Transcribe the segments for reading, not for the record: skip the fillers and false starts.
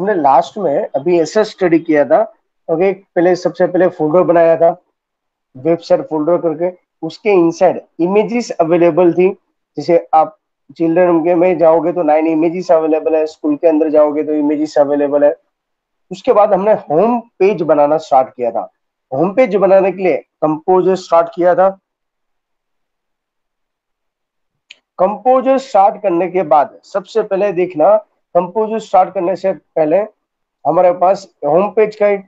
हमने लास्ट में अभी ऐसा स्टडी किया था। ओके, पहले सबसे पहले फोल्डर बनाया था, वेबसाइट फोल्डर करके। उसके इनसाइड इमेजेस अवेलेबल थी। जैसे आप चिल्ड्रन के में जाओगे तो 9 इमेजेस अवेलेबल है, स्कूल के अंदर जाओगे तो इमेजेस अवेलेबल है। उसके बाद हमने होम पेज बनाना स्टार्ट किया था। होम पेज बनाने के लिए कंपोजर स्टार्ट किया था। कंपोजर स्टार्ट करने के बाद सबसे पहले देखना, कंपोजर स्टार्ट करने से पहले हमारे पास होम पेज का एक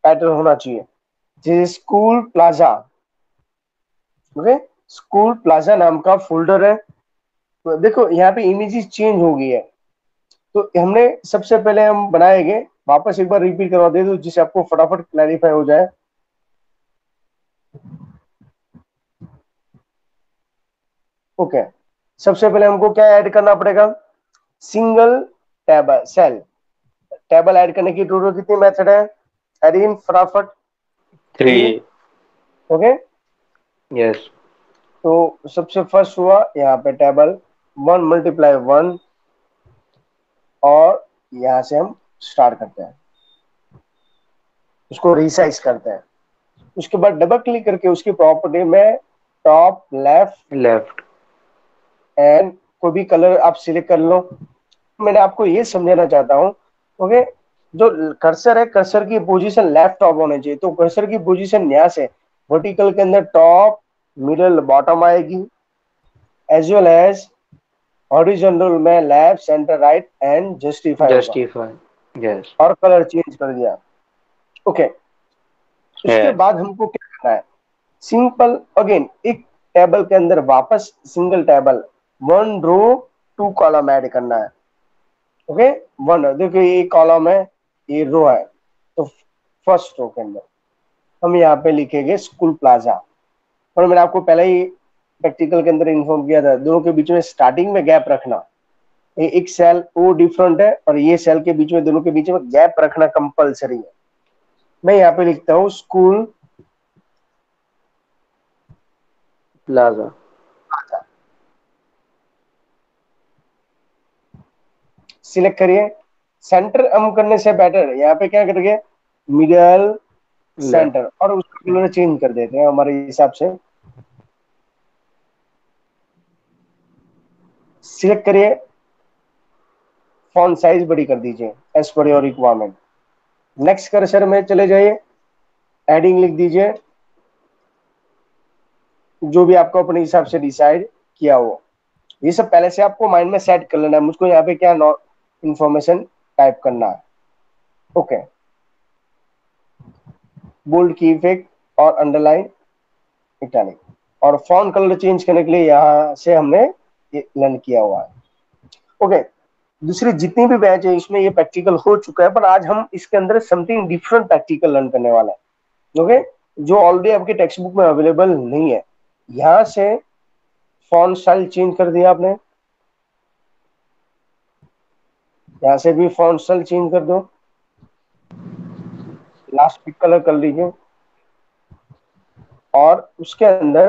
पैटर्न होना चाहिए, जैसे school plaza. Okay, school plaza नाम का फोल्डर है। तो देखो यहाँ पे इमेजेस चेंज हो गई है। तो हमने सबसे पहले हम बनाएंगे, वापस एक बार रिपीट करवा दे दो जिससे आपको फटाफट क्लैरिफाई हो जाए। ओके, सबसे पहले हमको क्या ऐड करना पड़ेगा? Single table cell. Table add करने की टोटल कितनी मेथड है? एडिन फटाफट। 3। 3. Okay, Yes. तो सबसे फर्स्ट हुआ यहाँ पे टेबल 1 मल्टीप्लाई 1, और यहां से हम स्टार्ट करते हैं, उसको रिसाइज करते हैं। उसके बाद डबल क्लिक करके उसकी प्रॉपर्टी में टॉप लेफ्ट Left. एंड कोई भी कलर आप सिलेक्ट कर लो। मैंने आपको ये समझाना चाहता हूँ। ओके, जो कर्सर है, कर्सर की पोजीशन लेफ्ट टॉप होनी चाहिए। तो कर्सर की पोजीशन यहाँ से वर्टिकल के अंदर टॉप मिडल बॉटम आएगी, एज वेल एज हॉरिजॉन्टल में left centre right and justify होगा। Justify. Yes. और कलर चेंज कर दिया। ओके, उसके Yes. बाद हमको क्या करना है? सिंपल अगेन एक टेबल के अंदर वापस सिंगल टेबल 1 रो 2 कॉलम ऐड करना है। ओके, 1 देखो ये कॉलम है, ये रो है। तो फर्स्ट रो के अंदर हम यहाँ पे लिखेंगे स्कूल प्लाजा। और मैंने आपको पहले ही प्रैक्टिकल के अंदर इन्फॉर्म किया था, दोनों के बीच में स्टार्टिंग में गैप रखना। ये एक सेल वो डिफरेंट है और ये सेल के बीच में, दोनों के बीच में गैप रखना कंपलसरी है। मैं यहाँ पे लिखता हूँ स्कूल Plaza. प्लाजा। सिलेक्ट करिए। सेंटर हम करने से बेटर यहाँ पे क्या करेंगे? Middle Left. सेंटर, और उसका कलर चेंज कर देते हैं हमारे हिसाब से। सिलेक्ट करिए, फॉन्ट साइज बड़ी कर दीजिए as per your requirement. Next cursor में चले जाइए, एडिंग लिख दीजिए, जो भी आपको अपने हिसाब से डिसाइड किया हो। ये सब पहले से आपको माइंड में सेट कर लेना है, मुझको यहाँ पे क्या इंफॉर्मेशन टाइप करना है। ओके, बोल्ड की इफेक्ट और अंडरलाइन इटैलिक, और फॉन्ट कलर चेंज करने के लिए यहाँ से हमने ये लर्न किया हुआ है। ओके, दूसरी जितनी भी बैच है इसमें ये प्रैक्टिकल हो चुका है, पर आज हम इसके अंदर समथिंग डिफरेंट प्रैक्टिकल लर्न करने वाला है। ओके, जो ऑलरेडी आपके टेक्स्ट बुक में अवेलेबल नहीं है। यहाँ से फॉन्ट स्टाइल चेंज कर दिया आपने, यहाँ से भी फॉन्ट स्टाइल चेंज कर दो, लास्ट पिक कलर कर लीजिए और उसके अंदर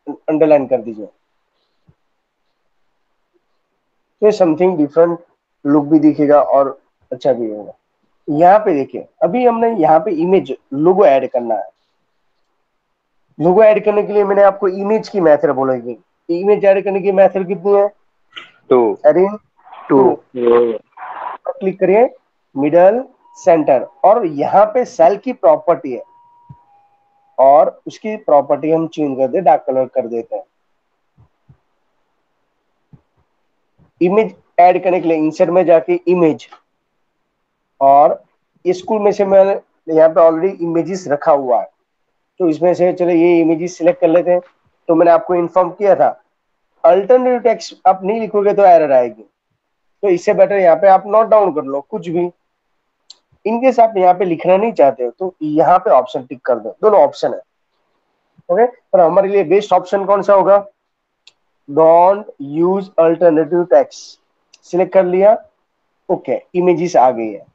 अंडरलाइन कर दीजिए। तो समथिंग डिफरेंट लुक भी दिखेगा और अच्छा भी होगा। यहाँ पे देखिए, अभी हमने यहाँ पे इमेज लोगो ऐड करना है। लोगो ऐड करने के लिए मैंने आपको इमेज की मेथड बोलेगी। इमेज ऐड करने की मेथड कितनी है? 2. एडिन 2। 2. क्लिक करिए, मिडल सेंटर, और यहाँ पे सेल की प्रॉपर्टी है और उसकी प्रॉपर्टी हम चेंज कर दे, डार्क कलर कर देते हैं। इमेज ऐड करने के लिए इंसर्ट में जाके इमेज, और स्कूल में से मैंने यहाँ पे ऑलरेडी इमेजेस रखा हुआ है, तो इसमें से चलो ये इमेजेस सिलेक्ट कर लेते हैं। तो मैंने आपको इन्फॉर्म किया था, अल्टरनेटिव टेक्स्ट आप नहीं लिखोगे तो एरर आएगी। तो इससे बेटर यहाँ पे आप नोट डाउन कर लो कुछ भी। इनकेस आप यहाँ पे लिखना नहीं चाहते हो तो यहाँ पे ऑप्शन टिक कर दो, दोनों ऑप्शन है। ओके, पर हमारे लिए बेस्ट ऑप्शन कौन सा होगा? Don't use alternative text. Select कर लिया, ओके, इमेजेस आ गई है,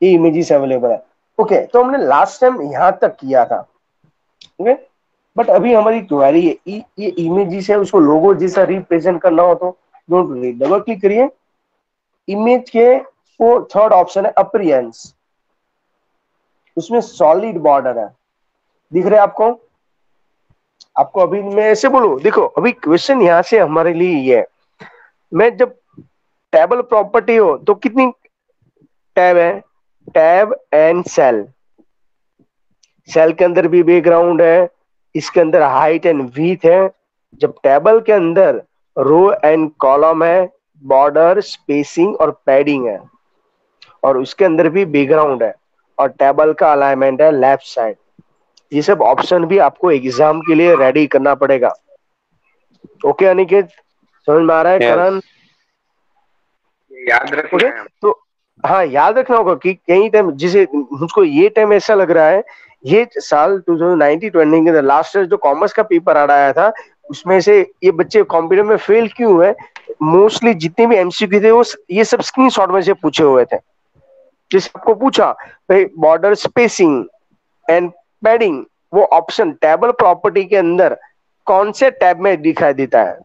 ये इमेजेस अवेलेबल है। ओके, तो हमने लास्ट टाइम यहां तक किया था। ओके, बट अभी हमारी क्वेरी है, ये इमेजेस है, उसको लोगो जैसा रिप्रेजेंट करना हो तो डोंट वरी, डबल क्लिक करिए, इमेज के थर्ड ऑप्शन है अपीयरेंस, उसमें सॉलिड बॉर्डर है, दिख रहे हैं आपको? आपको अभी मैं ऐसे बोलूं, देखो अभी क्वेश्चन यहां से हमारे लिए ये है, मैं जब टेबल प्रॉपर्टी हो तो कितनी टैब है? टैब एंड सेल, सेल के अंदर भी बैकग्राउंड है, इसके अंदर हाइट एंड विड्थ है। जब टेबल के अंदर रो एंड कॉलम है, बॉर्डर, स्पेसिंग और पैडिंग है, और उसके अंदर भी बैकग्राउंड है, और टेबल का अलाइनमेंट है लेफ्ट साइड। ये सब ऑप्शन भी आपको एग्जाम के लिए रेडी करना पड़ेगा। ओके अनिकेत, समझ में आ रहा है? यस, करण, याद रखना ओके। है। तो हाँ, याद रखना होगा कि कई टाइम, जिसे मुझको ये टाइम ऐसा लग रहा है, ये साल 2019-20 के लास्ट ईयर जो कॉमर्स का पेपर आ रहा था, उसमें से ये बच्चे कॉम्पिटिटिव में फेल क्यों हुए? मोस्टली जितने भी एमसीक्यू थे वो ये सब स्क्रीनशॉट में से पूछे हुए थे। जैसे आपको पूछा भाई बॉर्डर, स्पेसिंग एंड पैडिंग, वो ऑप्शन टेबल प्रॉपर्टी के अंदर कौन से टैब में दिखाई देता है?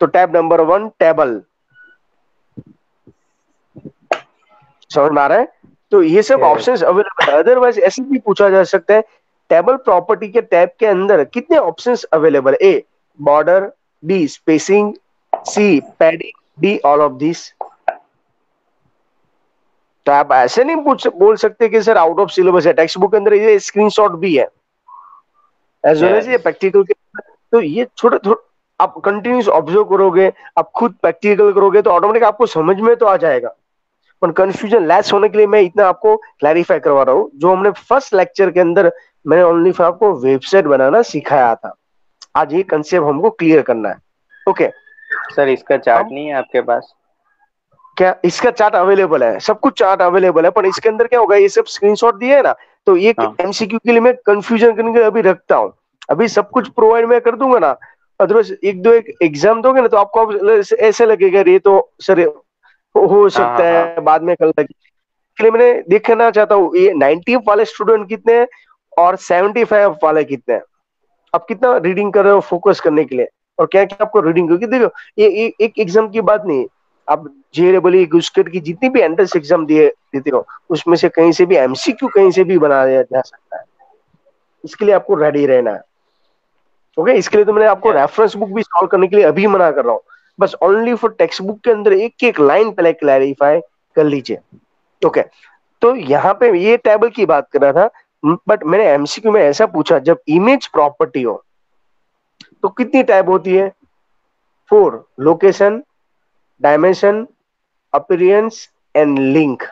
तो टैब नंबर 1 टेबल, समझ में आ रहा है? तो ये सब यस, ऑप्शंस अवेलेबल है। अदरवाइज ऐसे भी पूछा जा सकता है, टेबल प्रॉपर्टी के टैब के अंदर कितने ऑप्शंस अवेलेबल है? A border, B spacing, C padding, D all of this. तो आप ऐसे नहीं बोल सकते कि सर आउट ऑफ सिलेबस है, टेक्स्ट बुक के अंदर ये स्क्रीनशॉट भी है एज वेल एज ये यस, प्रैक्टिकल के। तो ये छोटे छोटे आप कंटिन्यूस ऑब्जर्व करोगे, आप खुद प्रैक्टिकल करोगे, तो ऑटोमेटिक आपको समझ में तो आ जाएगा। पर कंफ्यूजन लेस होने के लिए मैं इतना आपको क्लैरिफाई करवा रहा हूँ, जो हमने फर्स्ट लेक्चर के अंदर मैंने ओनली फॉर आपको वेबसाइट बनाना सिखाया था। आज ये कंसेप्ट हमको क्लियर करना है। ओके, सर इसका चार्ट अब नहीं है आपके पास? क्या इसका चार्ट अवेलेबल है? सब कुछ चार्ट अवेलेबल है, पर इसके अंदर क्या होगा, ये सब स्क्रीनशॉट दिए है ना, तो ये हाँ, एमसीक्यू के लिए मैं कंफ्यूजन करने के लिए अभी रखता हूँ। अभी सब कुछ प्रोवाइड मैं कर दूंगा ना, अदरवाइज एक दो एक एग्जाम दोगे ना, तो आपको ऐसे लगेगा ये तो सर हो हाँ, सकता हाँ, हाँ। है बाद में कल लगे। इसके लिए मैंने देखना चाहता हूँ ये 90 वाले स्टूडेंट कितने हैं और 75 वाले कितने हैं। आप कितना रीडिंग कर रहे हो फोकस करने के लिए, और क्या क्या आपको रीडिंग, क्योंकि देखो ये एक एग्जाम की बात नहीं है। आप जेडबल गुस्केट की जितनी भी एंट्रेंस एग्जाम दिए देते हो, उसमें से कहीं से भी एमसीक्यू कहीं से भी बनाया जा सकता है। इसके लिए आपको रेडी रहना है। ओके, इसके लिए तो मैंने आपको यस, रेफरेंस बुक भी सॉल्व करने के लिए अभी मना कर रहा हूँ। बस ओनली फॉर टेक्स्ट बुक के अंदर एक एक लाइन पहले क्लैरिफाई कर लीजिए। ओके, तो यहाँ पे ये टेबल की बात कर रहा था, बट मैंने एमसीक्यू में ऐसा पूछा, जब इमेज प्रॉपर्टी हो तो कितनी टाइप होती है? 4, location, dimension, appearance and link.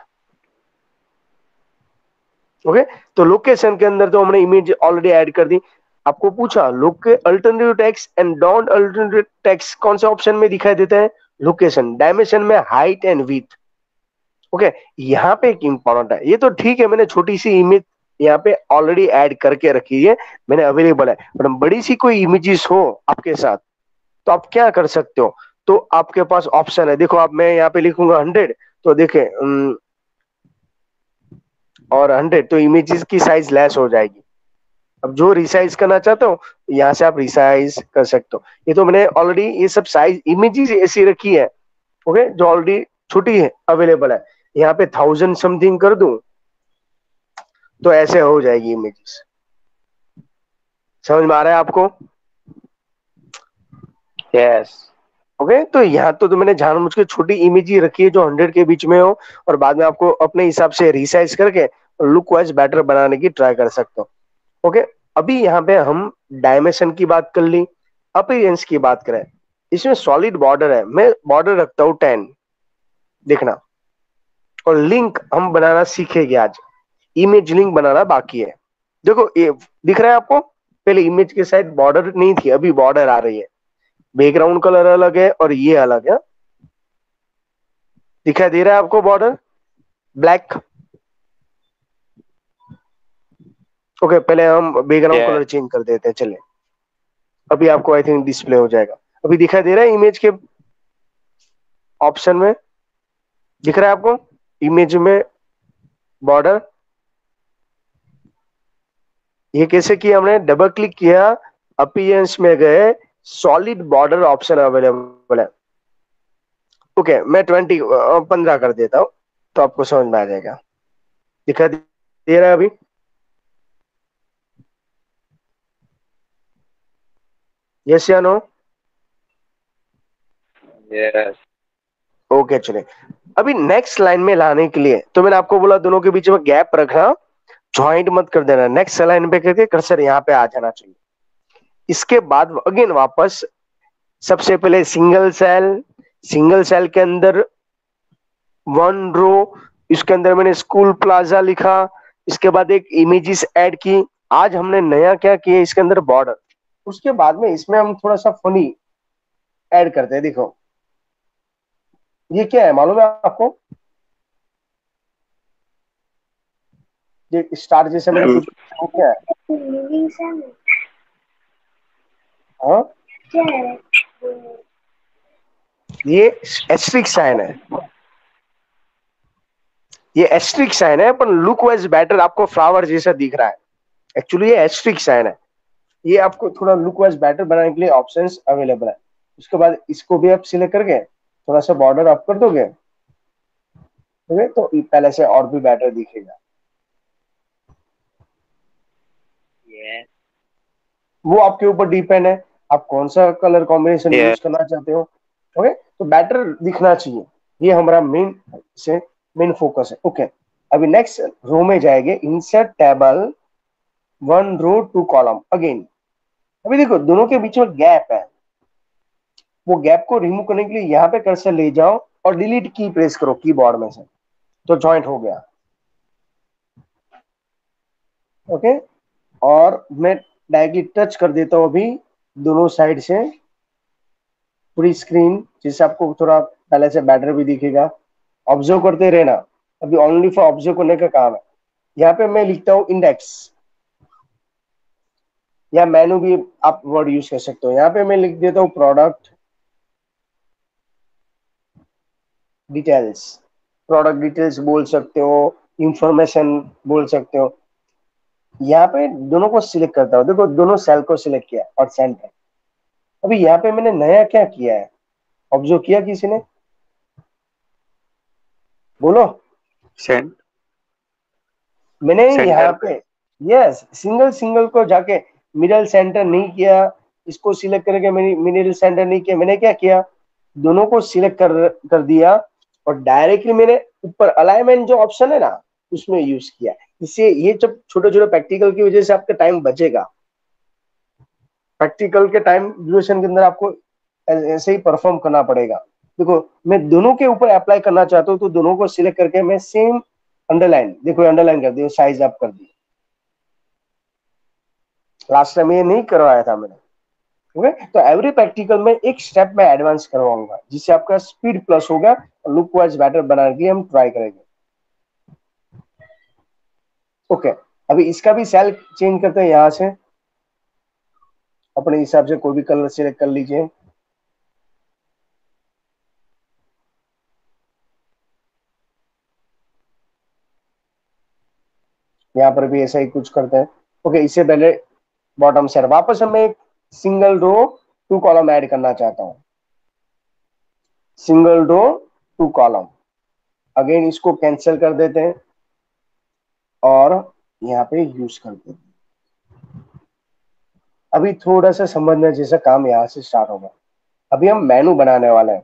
Okay, तो लोकेशन के अंदर तो हमने इमेज ऑलरेडी ऐड कर दी। आपको पूछा लोके alternative text and don't alternative text कौन से ऑप्शन में दिखाई देता है? लोकेशन। डायमेंशन में हाइट एंड विड्थ। ओके, यहाँ पे एक इंपॉर्टेंट है, ये तो ठीक है, मैंने छोटी सी इमेज यहाँ पे ऑलरेडी ऐड करके रखी है, मैंने अवेलेबल है, पर बड़ी सी कोई इमेजेस हो आपके साथ, तो आप क्या कर सकते हो? तो आपके पास ऑप्शन है, देखो आप, मैं यहाँ पे लिखूंगा 100, तो देखे और 100, तो इमेजेस की साइज लेस हो जाएगी। अब जो रिसाइज करना चाहते हो, यहाँ से आप रिसाइज कर सकते हो। ये तो मैंने ऑलरेडी ये सब साइज इमेजेस ऐसी रखी है, ओके, जो ऑलरेडी छोटी है, अवेलेबल है। यहाँ पे 1000 समथिंग कर दूं तो ऐसे हो जाएगी इमेजेस। समझ में आ रहा है आपको? यस, ओके, तो यहाँ तो मैंने जानबूझ के छोटी इमेज ही रखी है जो 100 के बीच में हो, और बाद में आपको अपने हिसाब से रिसाइज करके लुक वाइज बेटर बनाने की ट्राई कर सकते हो। ओके, अभी यहाँ पे हम डायमेंशन की बात कर ली, अपीयरेंस की बात करें। इसमें सॉलिड बॉर्डर है, मैं बॉर्डर रखता हूँ 10, देखना। और लिंक हम बनाना सीखेंगे आज, इमेज लिंक बनाना बाकी है। देखो ये दिख रहा है आपको, पहले इमेज के साइड बॉर्डर नहीं थी, अभी बॉर्डर आ रही है, बैकग्राउंड कलर अलग है और ये अलग है। दिखाई दे रहा है आपको बॉर्डर ब्लैक? ओके, पहले हम बैकग्राउंड कलर यस, चेंज कर देते हैं, चलिए। अभी आपको आई थिंक डिस्प्ले हो जाएगा। अभी दिखाई दे रहा है इमेज के ऑप्शन में? दिख रहा है आपको इमेज में बॉर्डर? ये कैसे किया हमने? डबल क्लिक किया, अपीयरेंस में गए, सॉलिड बॉर्डर ऑप्शन अवेलेबल है। ओके, मैं 15 कर देता हूँ तो आपको समझ में आ जाएगा। दिखा दे रहा है अभी? यस या नो? यस। ओके चले, अभी नेक्स्ट लाइन में लाने के लिए तो मैंने आपको बोला दोनों के बीच में गैप रखना, ज्वाइंट मत कर देना, नेक्स्ट लाइन पे करके कर्सर यहाँ पे आ जाना चाहिए। इसके बाद अगेन वापस सबसे पहले सिंगल सेल के अंदर 1 रो, इसके अंदर मैंने स्कूल प्लाजा लिखा, इसके बाद एक इमेजेस ऐड की। आज हमने नया क्या किया इसके अंदर, बॉर्डर। उसके बाद में इसमें हम थोड़ा सा फनी ऐड करते हैं। देखो ये क्या है मालूम है आपको? ये स्टार जैसे मैंने कुछ क्या है? हाँ, ये एस्ट्रिक साइन है, ये एस्ट्रिक साइन है, पर लुक वाइज बेटर आपको फ्लावर जैसा दिख रहा है। एक्चुअली ये एस्ट्रिक साइन है, ये आपको थोड़ा लुक वाइज बेटर बनाने के लिए ऑप्शंस अवेलेबल है। उसके बाद इसको भी आप सिलेक्ट करके थोड़ा सा बॉर्डर आप कर दोगे, ठीक है, तो पहले से और भी बेटर दिखेगा। यस। वो आपके ऊपर डिपेंड है, आप कौन सा कलर कॉम्बिनेशन यूज यस। करना चाहते हो। ओके, तो बेटर दिखना चाहिए, ये हमारा मेन फोकस है। ओके, अभी नेक्स्ट रो में जाएंगे, इंसर्ट टेबल 1 रो 2 कॉलम अगेन। अभी देखो दोनों के बीच में गैप है, वो गैप को रिमूव करने के लिए यहाँ पे कर्सर ले जाओ और डिलीट की प्रेस करो कीबोर्ड में से, तो ज्वाइंट हो गया। ओके, और मैं डायरेक्टली टच कर देता हूं अभी दोनों साइड से पूरी स्क्रीन, जिससे आपको थोड़ा पहले से बेटर भी दिखेगा। ऑब्जर्व करते रहना, अभी ओनली फॉर ऑब्जर्व करने का काम है। यहाँ पे मैं लिखता हूँ इंडेक्स, या मेनू भी आप वर्ड यूज कर सकते हो। यहाँ पे मैं लिख देता हूँ प्रोडक्ट डिटेल्स, प्रोडक्ट डिटेल्स बोल सकते हो, इंफॉर्मेशन बोल सकते हो। यहाँ पे दोनों को सिलेक्ट करता हूँ, देखो दोनों सेल को सिलेक्ट किया और सेंटर। अभी यहाँ पे मैंने नया क्या किया है, ऑब्जर्व किया किसी ने? बोलो। सेंट मैंने यहाँ सेंटर पे यस सिंगल सिंगल को जाके मिडल सेंटर नहीं किया, इसको सिलेक्ट करके मैंने मिडिल सेंटर नहीं किया, मैंने क्या किया, दोनों को सिलेक्ट कर दिया और डायरेक्टली मैंने ऊपर अलाइनमेंट जो ऑप्शन है ना उसमें यूज किया। इससे ये जब छोटे छोटे प्रैक्टिकल की वजह से आपका टाइम बचेगा, प्रैक्टिकल के टाइम ड्यूरेशन के अंदर आपको ऐसे ही परफॉर्म करना पड़ेगा। देखो मैं दोनों के ऊपर अप्लाई करना चाहता हूँ, तो दोनों को सिलेक्ट करके मैं सेम अंडरलाइन, देखो अंडरलाइन कर दिया, साइज अप कर दी। लास्ट टाइम ये नहीं करवाया था मैंने। ओके, तो एवरी प्रैक्टिकल में एक स्टेप में एडवांस करवाऊंगा, जिससे आपका स्पीड प्लस होगा और लुक वाइज बेटर बनाने की हम ट्राई करेंगे। ओके, अभी इसका भी सेल चेंज करते हैं, यहां से अपने हिसाब से कोई भी कलर सिलेक्ट कर लीजिए। यहाँ पर भी ऐसा ही कुछ करते हैं। ओके, इससे पहले बॉटम सेट वापस हमें एक सिंगल रो 2 कॉलम ऐड करना चाहता हूँ, सिंगल रो 2 कॉलम। अगेन इसको कैंसिल कर देते हैं और यहाँ पे यूज करते हैं। अभी थोड़ा सा समझने जैसा काम यहाँ से स्टार्ट होगा। अभी हम मेनू बनाने वाले हैं।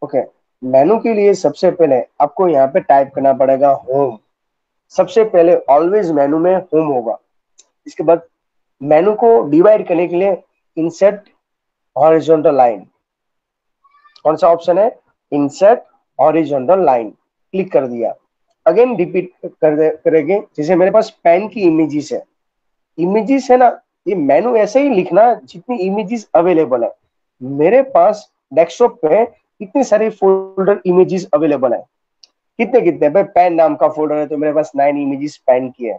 ओके, मेनू के लिए सबसे पहले आपको यहाँ पे टाइप करना पड़ेगा होम। सबसे पहले ऑलवेज मेनू में होम होगा। इसके बाद मेनू को डिवाइड करने के लिए इंसर्ट हॉरिजॉन्टल लाइन, कौन सा ऑप्शन है, इंसर्ट हॉरिजॉन्टल लाइन, क्लिक कर दिया। अगेन रिपीट करेंगे, जैसे मेरे पास पेन की इमेजेस है ना, ये मेनू ऐसे ही लिखना जितनी इमेजेस अवेलेबल है। मेरे पास डेस्कटॉप पे कितने सारे फोल्डर इमेजेस अवेलेबल है, कितने कितने भाई, पेन नाम का फोल्डर है तो मेरे पास 9 इमेजेस पेन की है।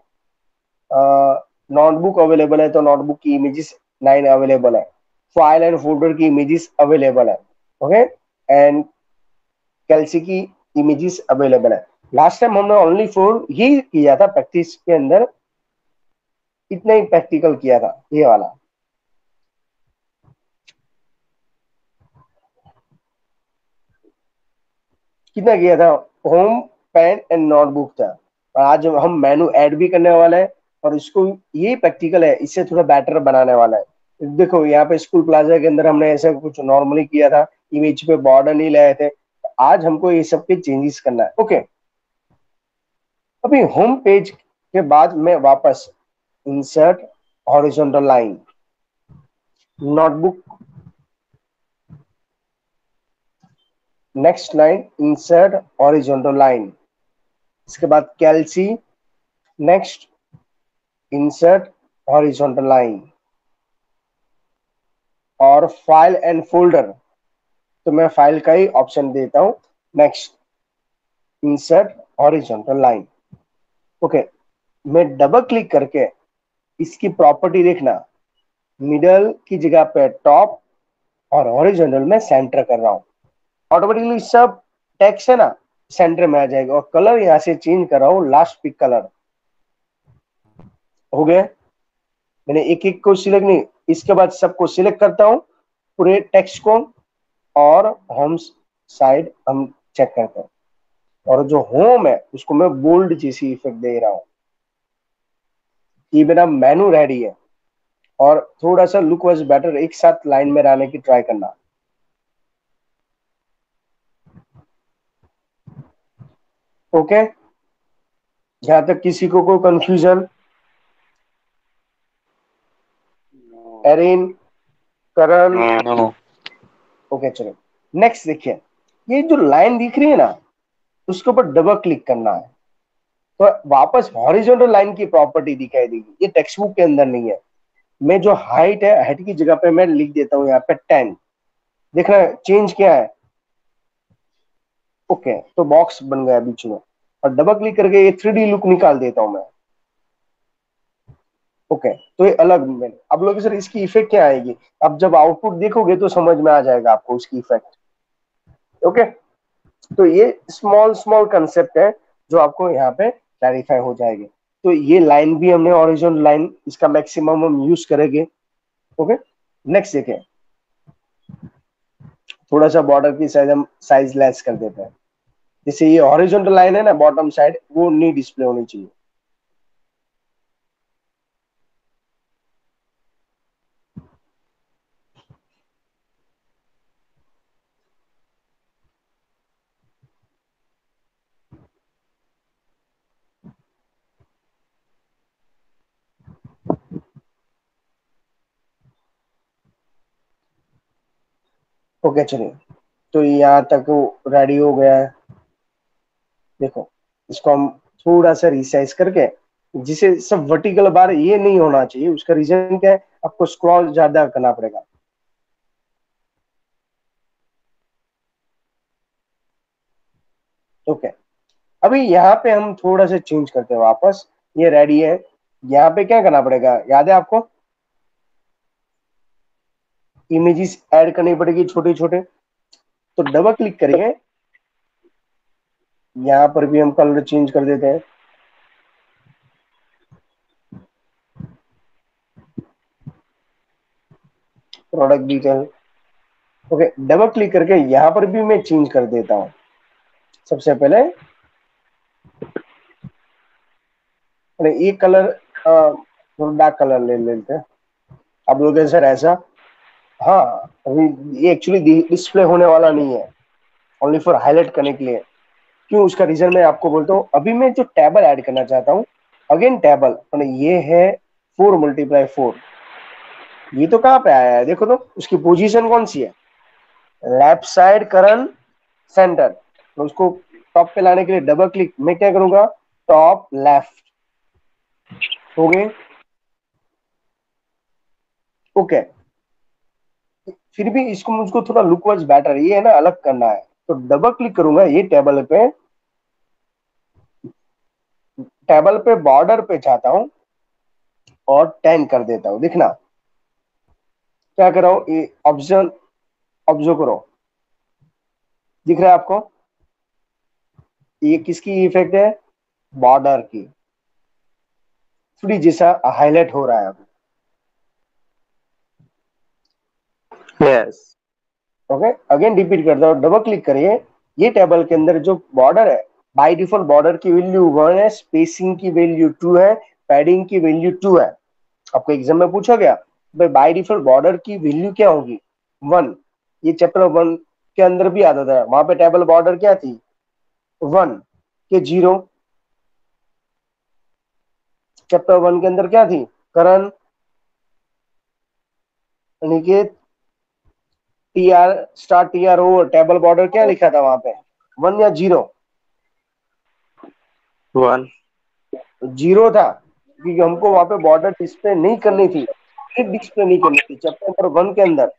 नोटबुक अवेलेबल है तो नोटबुक की इमेजेस 9 अवेलेबल है। फाइल एंड फोल्डर की इमेजेस अवेलेबल है। ओके, एंड कैल्सी की इमेजेस अवेलेबल है। लास्ट टाइम हमने ओनली फॉर ये किया था प्रैक्टिस के अंदर, इतना ही प्रैक्टिकल किया था ये वाला। कितना किया था, होम, पेन एंड नोटबुक था। और आज हम मेनू ऐड भी करने वाला है, और इसको, ये प्रैक्टिकल है, इससे थोड़ा बेटर बनाने वाला है। देखो यहाँ पे स्कूल प्लाजा के अंदर हमने ऐसा कुछ नॉर्मली किया था, इमेज पे बॉर्डर नहीं लाए थे। आज हमको ये सब के चेंजेस करना है। ओके, अभी होम पेज के बाद मैं वापस insert horizontal line, notebook, next line insert horizontal line, इसके बाद कैल्सी, नेक्स्ट इंसर्ट हॉरिजॉन्टल लाइन, और फाइल एंड फोल्डर, तो मैं फाइल का ही ऑप्शन देता हूं, next insert horizontal line. Okay, मैं डबल क्लिक करके इसकी प्रॉपर्टी देखना, मिडल की जगह पे टॉप और हॉरिजॉन्टल में सेंटर कर रहा हूं, ऑटोमेटिकली सब टेक्स्ट है ना सेंटर में आ जाएगा। और कलर यहां से चेंज कर रहा हूं, लास्ट पिक कलर। हो गया, मैंने एक एक को सिलेक्ट नहीं, इसके बाद सबको सिलेक्ट करता हूं, पूरे टेक्स्ट को, और होम साइड हम चेक करते हैं, और जो होम है उसको मैं बोल्ड जैसी इफेक्ट दे रहा हूं। ये मेरा मेनू रेडी है, और थोड़ा सा लुक वाइज बेटर एक साथ लाइन में रहने की ट्राई करना। ओके, जहां तक किसी को कोई कंफ्यूजन, No. एरिन, करण? No. ओके चलो, नेक्स्ट देखिए, ये जो लाइन दिख रही है ना, उसके ऊपर डबल क्लिक करना है, तो वापस हॉरिजॉन्टल लाइन की प्रॉपर्टी दिखाई देगी। ये टेक्स्ट बुक के अंदर नहीं है। मैं जो हाइट है, हाइट की जगह पे मैं लिख देता हूँ यहाँ पे 10। देख रहे हैं चेंज क्या है? ओके, तो बॉक्स बन गया बीच में, और डबल क्लिक करके ये 3D लुक निकाल देता हूं मैं। ओके, तो ये अलग में, अब लोग सर इसकी इफेक्ट क्या आएगी, अब जब आउटपुट देखोगे तो समझ में आ जाएगा आपको उसकी इफेक्ट। ओके, तो ये स्मॉल स्मॉल कंसेप्ट है जो आपको यहाँ पे क्लैरिफाई हो जाएगी। तो ये लाइन भी हमने हॉरिजॉन्टल लाइन, इसका मैक्सिमम हम यूज करेंगे। ओके, नेक्स्ट देखें, थोड़ा सा बॉर्डर की साइज हम साइज लेस कर देते हैं। जैसे ये हॉरिजॉन्टल लाइन है ना बॉटम साइड, वो नहीं डिस्प्ले होनी चाहिए। ओके चलिए, तो यहाँ तक रेडी हो गया है। देखो, इसको हम थोड़ा सा रिसाइज करके, जिसे सब वर्टिकल बार ये नहीं होना चाहिए, उसका रीजन क्या है, आपको स्क्रॉल ज्यादा करना पड़ेगा। ओके, अभी यहाँ पे हम थोड़ा सा चेंज करते हैं वापस, ये रेडी है। यहाँ पे क्या करना पड़ेगा, याद है आपको, इमेजेस ऐड करनी पड़ेगी छोटे छोटे। तो डबल क्लिक करेंगे, यहाँ पर भी हम कलर चेंज कर देते हैं, product detail. Okay, double click करके यहाँ पर भी मैं चेंज कर देता हूँ। सबसे पहले ये कलर थोड़ा डार्क कलर ले लेते हैं। अब लोग सर ऐसा, हाँ, अभी ये एक्चुअली डिस्प्ले होने वाला नहीं है, ओनली फॉर हाईलाइट करने के लिए। क्यों, उसका रीजन मैं आपको बोलता हूँ। अभी मैं जो टेबल ऐड करना चाहता हूँ, अगेन टेबल, ये है 4 × 4। ये तो कहाँ पे आया है, देखो तो उसकी पोजीशन कौन सी है, लेफ्ट साइड करंट सेंटर। तो उसको टॉप पे लाने के लिए डबल क्लिक, मैं क्या करूंगा, टॉप लेफ्ट। हो गए, ओके। फिर भी इसको मुझको थोड़ा लुक वाइज बेटर, ये है ना अलग करना है, तो डबल क्लिक करूंगा ये टेबल पे, टेबल पे बॉर्डर पे चाहता हूं, और 10 कर देता हूं। देखना क्या कर रहा हूं, ये ऑप्शन ऑब्जर्व करो, दिख रहा है आपको, ये किसकी इफेक्ट है, बॉर्डर की, थोड़ी जैसा हाईलाइट हो रहा है अभी। Yes. ओके, अगेन रिपीट करता हूं, डबल क्लिक करिए, ये टेबल के अंदर जो बॉर्डर है, बाय डिफॉल्ट बॉर्डर की वैल्यू 1 है, स्पेसिंग की वैल्यू 2 है, पैडिंग की वैल्यू 2 है। आपको एग्जाम में पूछा गया भाई बाय डिफॉल्ट बॉर्डर की वैल्यू क्या होगी, 1। ये चैप्टर 1 के अंदर भी आता था, वहां पे टेबल बॉर्डर क्या थी, 1 के 0। चैप्टर 1 के अंदर क्या थी, करण यानी कि T R star T R over, table border क्या लिखा था वहां पे, 1 या 0, 1। 0 था, क्योंकि हमको वहां पे बॉर्डर डिस्प्ले नहीं करनी थी, डिस्प्ले नहीं करनी थी चैप्टर नंबर 1 के अंदर,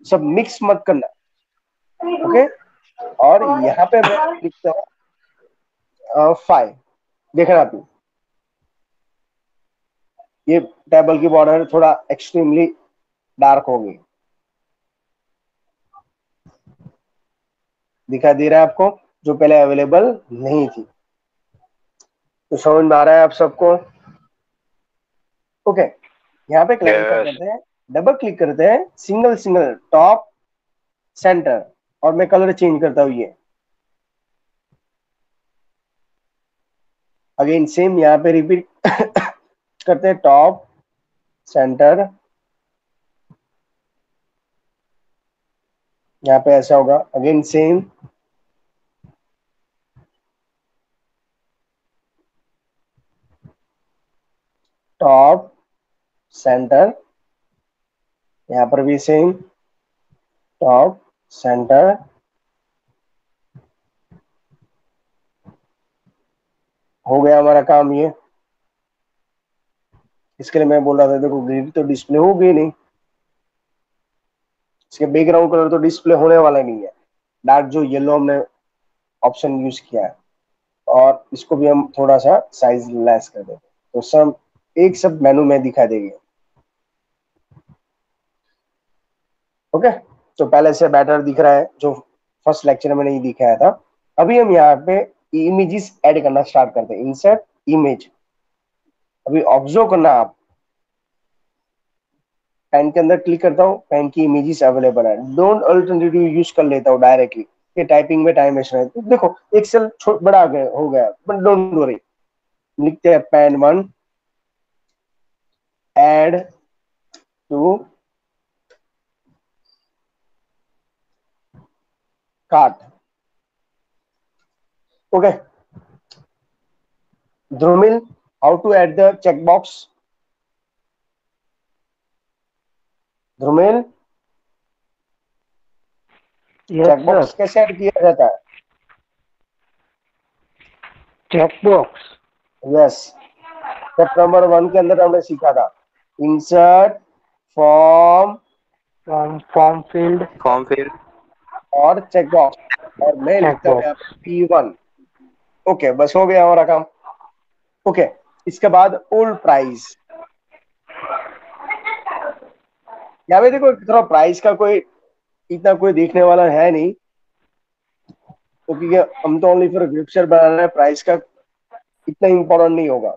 सब मिक्स मत करना। ओके, और यहाँ पे मैं लिखता हूँ 5, देखना तू, ये टेबल की बॉर्डर थोड़ा एक्सट्रीमली डार्क होगी, दिखाई दे रहा है आपको, जो पहले अवेलेबल नहीं थी। तो समझ में आ रहा है आप सबको। ओके, यहाँ पे क्लैरिफाई यस। करते हैं, डबल क्लिक करते हैं, सिंगल सिंगल टॉप सेंटर, और मैं कलर चेंज करता हूँ ये, अगेन सेम यहाँ पे रिपीट करते हैं, टॉप सेंटर, यहाँ पे ऐसा होगा, अगेन सेम टॉप सेंटर, यहाँ पर भी सेम टॉप सेंटर। हो गया हमारा काम ये। इसके लिए मैं बोल रहा था देखो ग्रिड तो डिस्प्ले होगी नहीं, इसके बैकग्राउंड कलर तो डिस्प्ले होने वाला नहीं है, डार्क जो येलो हमने ऑप्शन यूज किया है, और इसको भी हम थोड़ा सा साइज लेस कर देंगे, तो सब एक सब मेनू में दिखा देंगे। ओके, तो पहले से बेटर दिख रहा है, जो फर्स्ट लेक्चर में नहीं दिखाया था। अभी हम यहाँ पे इमेजेस ऐड करना स्टार्ट करते हैं, इंसर्ट इमेज। अभी ऑब्जर्व करना आप, पेन के अंदर क्लिक करता हूँ, पेन की इमेजेस अवेलेबल है, डोंट अल्टरनेटिव यूज कर लेता हूँ डायरेक्टली, ये टाइपिंग में टाइम वेस्ट है। तो देखो एक सेल बड़ा गया हो गया, बट डोंट वरी, लिखते हैं pen 1 add to cart. Okay, Dhrumil, how to add the check box, Dhrumil, yes check sir. Box कैसे ऐड किया जाता है, चेकबॉक्स। यस, स्टेप नंबर 1 के अंदर हमने सीखा था, insert form form field. Form field और चेक बॉक्स, और मैं लिखता हूँ यहाँ चेकबॉक्स। पे P1। ओके, बस हो गया हमारा काम। ओके, इसके बाद ओल्ड प्राइस, यहाँ पे देखो थोड़ा प्राइस का कोई इतना कोई देखने वाला है नहीं, क्योंकि हम तो ओनली फॉर ग्रुप बना रहे हैं, प्राइस का इतना इंपॉर्टेंट नहीं होगा।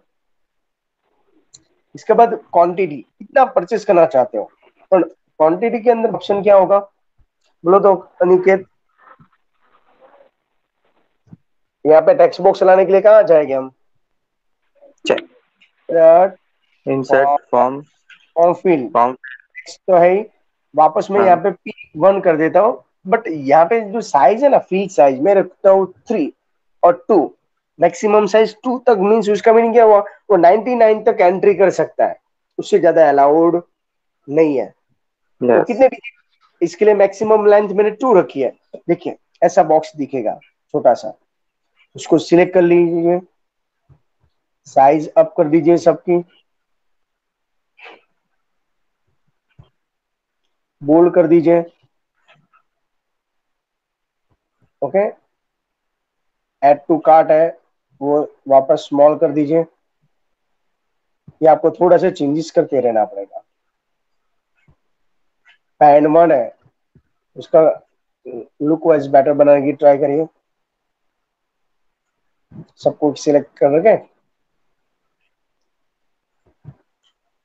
इसके बाद क्वांटिटी, कितना परचेस करना चाहते हो, तो क्वांटिटी के अंदर ऑप्शन क्या होगा, बोलो तो अनिकेत। यहाँ पे टेक्स्ट बॉक्स चलाने के लिए कहाँ जाएंगे हम, insert form. Form field, form. तो है ही, वापस मैं यहाँ हाँ। पे P1 कर देता हूँ, बट यहाँ पे जो साइज है ना, फील्ड साइज मैं रखता हूँ 3 और 2, मैक्सिमम साइज 2 तक, मीन्स उसका मीनिंग क्या हुआ, वो 99 तक एंट्री कर सकता है, उससे ज्यादा अलाउड नहीं है। वो यस। कितने डिजिट, इसके लिए मैक्सिमम लेंथ मैंने 2 रखी है। देखिए ऐसा बॉक्स दिखेगा छोटा सा, उसको सिलेक्ट कर लीजिए, साइज अप कर दीजिए सबकी, बोल्ड कर दीजिए। ओके, ऐड टू कार्ट है, वो वापस स्मॉल कर दीजिए, ये आपको थोड़ा सा चेंजेस करते रहना पड़ेगा। पैन 1 है, उसका लुक वाइज बेटर बनाने की ट्राई करिए, सबको सिलेक्ट कर रखे।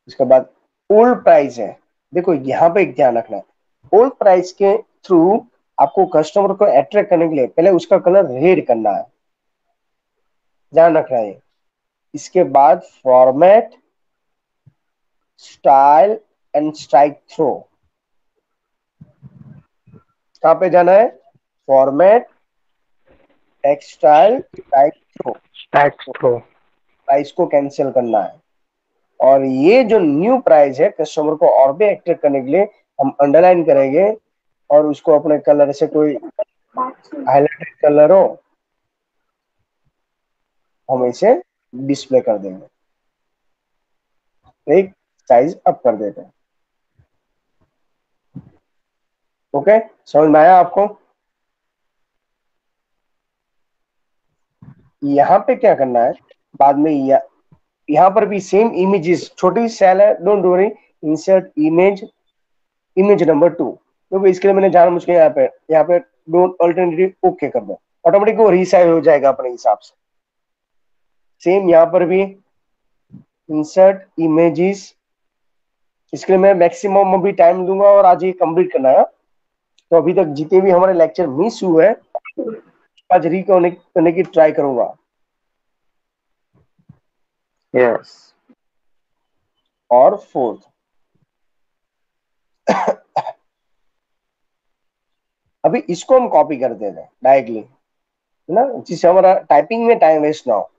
उसके बाद ओल्ड प्राइस है, देखो यहाँ पे एक ध्यान रखना है, ओल्ड प्राइस के थ्रू आपको कस्टमर को अट्रैक्ट करने के लिए पहले उसका कलर रेड करना है, ध्यान रखना है। इसके बाद format, style and strike throw. कहां पे जाना है? Format, text style, strike throw. Tax throw. Price को कैंसिल करना है। और ये जो न्यू प्राइस है कस्टमर को और भी अट्रैक्ट करने के लिए हम अंडरलाइन करेंगे और उसको अपने कलर से कोई हाईलाइटेड कलर हो हम इसे डिस्प्ले कर देंगे, एक साइज अप कर देते हैं। ओके, समझ में आया आपको? यहाँ पे क्या करना है बाद में, यहाँ पर भी सेम इमेजेस, छोटी सेल है, don't worry. Insert image, image number 2। क्योंकि इसके लिए मैंने जानबूझ के यहाँ पे डोंट अल्टरनेटिव ओके कर दो, ऑटोमेटिक वो रीसाइज हो जाएगा अपने हिसाब से। सेम यहाँ पर भी इंसर्ट इमेजेस, इसके लिए मैं मैक्सिमम अभी टाइम दूंगा और आज ये कंप्लीट करना है। तो अभी तक जितने भी हमारे लेक्चर मिस हुए हैं आज रिकनेक्ट करने की ट्राई करूंगा। Yes. और फोर्थ, अभी इसको हम कॉपी कर देते हैं डायरेक्टली, है ना, जिससे हमारा टाइपिंग में टाइम वेस्ट ना हो।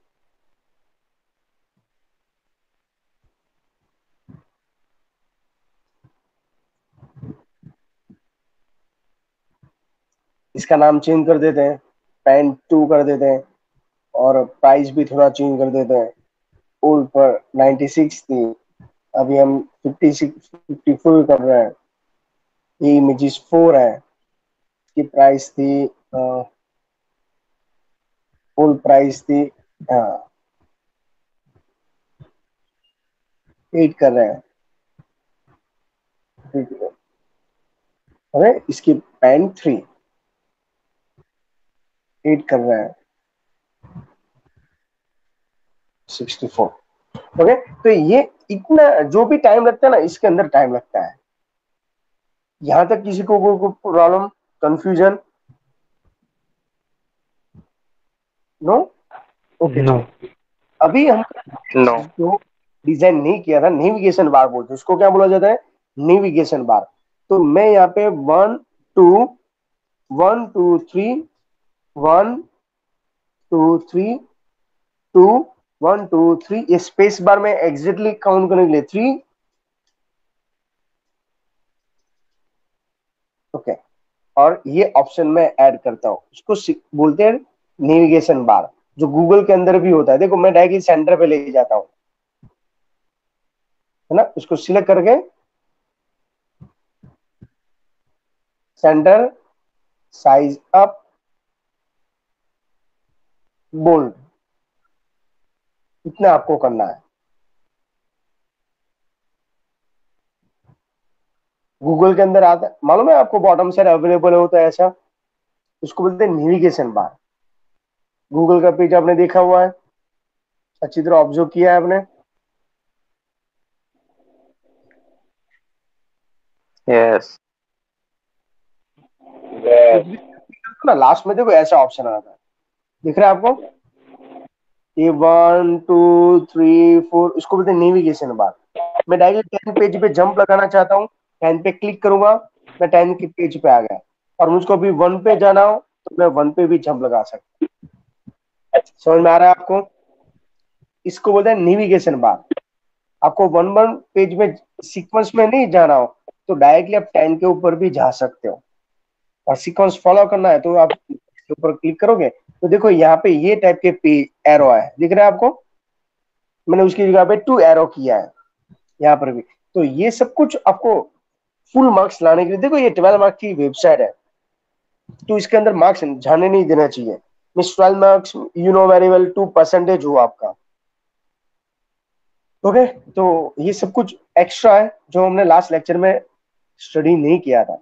इसका नाम चेंज कर देते हैं, पैंट 2 कर देते हैं और प्राइस भी थोड़ा चेंज कर देते हैं। ओल्ड पर 96 थी, अभी हम 56 54 कर रहे हैं। ये इमेजेस 4 है, इसकी प्राइस थी फुल प्राइस थी 8 कर रहे हैं। अरे इसकी पैंट 3 8 कर रहे हैं 64। ओके, तो ये इतना जो भी टाइम लगता है ना, इसके अंदर टाइम लगता है। यहां तक किसी को कोई problem, confusion? No? Okay, No. चलो अभी हम No. जो डिजाइन नहीं किया था, नेविगेशन बार बोलते हैं उसको, क्या बोला जाता है? Navigation bar. तो मैं यहाँ पे 1 2 1 2 3 1 2 3 2 1 2 3, ये स्पेस बार में एग्जैक्टली काउंट करने के लिए 3। ओके, और ये ऑप्शन में ऐड करता हूं, उसको बोलते हैं नेविगेशन बार, जो गूगल के अंदर भी होता है। देखो मैं डायरेक्टली सेंटर पे ले जाता हूं, है ना, उसको सिलेक्ट करके सेंटर, साइज अप, बोल्ड, इतना आपको करना है। गूगल के अंदर आता है, मालूम है आपको, बॉटम साइड अवेलेबल होता है ऐसा, उसको बोलते हैं नेविगेशन बार। गूगल का पेज आपने देखा हुआ है, अच्छी तरह ऑब्जर्व किया है आपने। Yes. ना लास्ट में देखो ऐसा ऑप्शन आता है, दिख रहा है आपको? ये 1 2 3 4, इसको बोलते हैं नेविगेशन बार। मैं डायरेक्ट 10 पेज पे जंप लगाना चाहता हूँ, 10 पे क्लिक करूंगा, मैं 10 के पेज पे आ गया। और मुझको अभी 1 पे जाना हो तो मैं 1 पे भी जंप लगा सकता हूँ। समझ में आ रहा है आपको? इसको बोलते हैं नेविगेशन बार। आपको 1 पेज में सीक्वेंस में नहीं जाना हो तो डायरेक्टली आप 10 के ऊपर भी जा सकते हो, और सीक्वेंस फॉलो करना है तो आप इसके ऊपर क्लिक करोगे तो देखो यहाँ पे ये टाइप के एरो है, दिख रहा है आपको? मैंने उसकी जगह पे 2 एरो किया है यहाँ पर भी। तो ये सब कुछ आपको फुल मार्क्स लाने के लिए, देखो ये 12 मार्क्स की वेबसाइट है, तो इसके अंदर मार्क्स जाने नहीं देना चाहिए। Miss 12 marks, you know very well, 2% हो आपका। ओके, तो ये सब कुछ एक्स्ट्रा है जो हमने लास्ट लेक्चर में स्टडी नहीं किया था।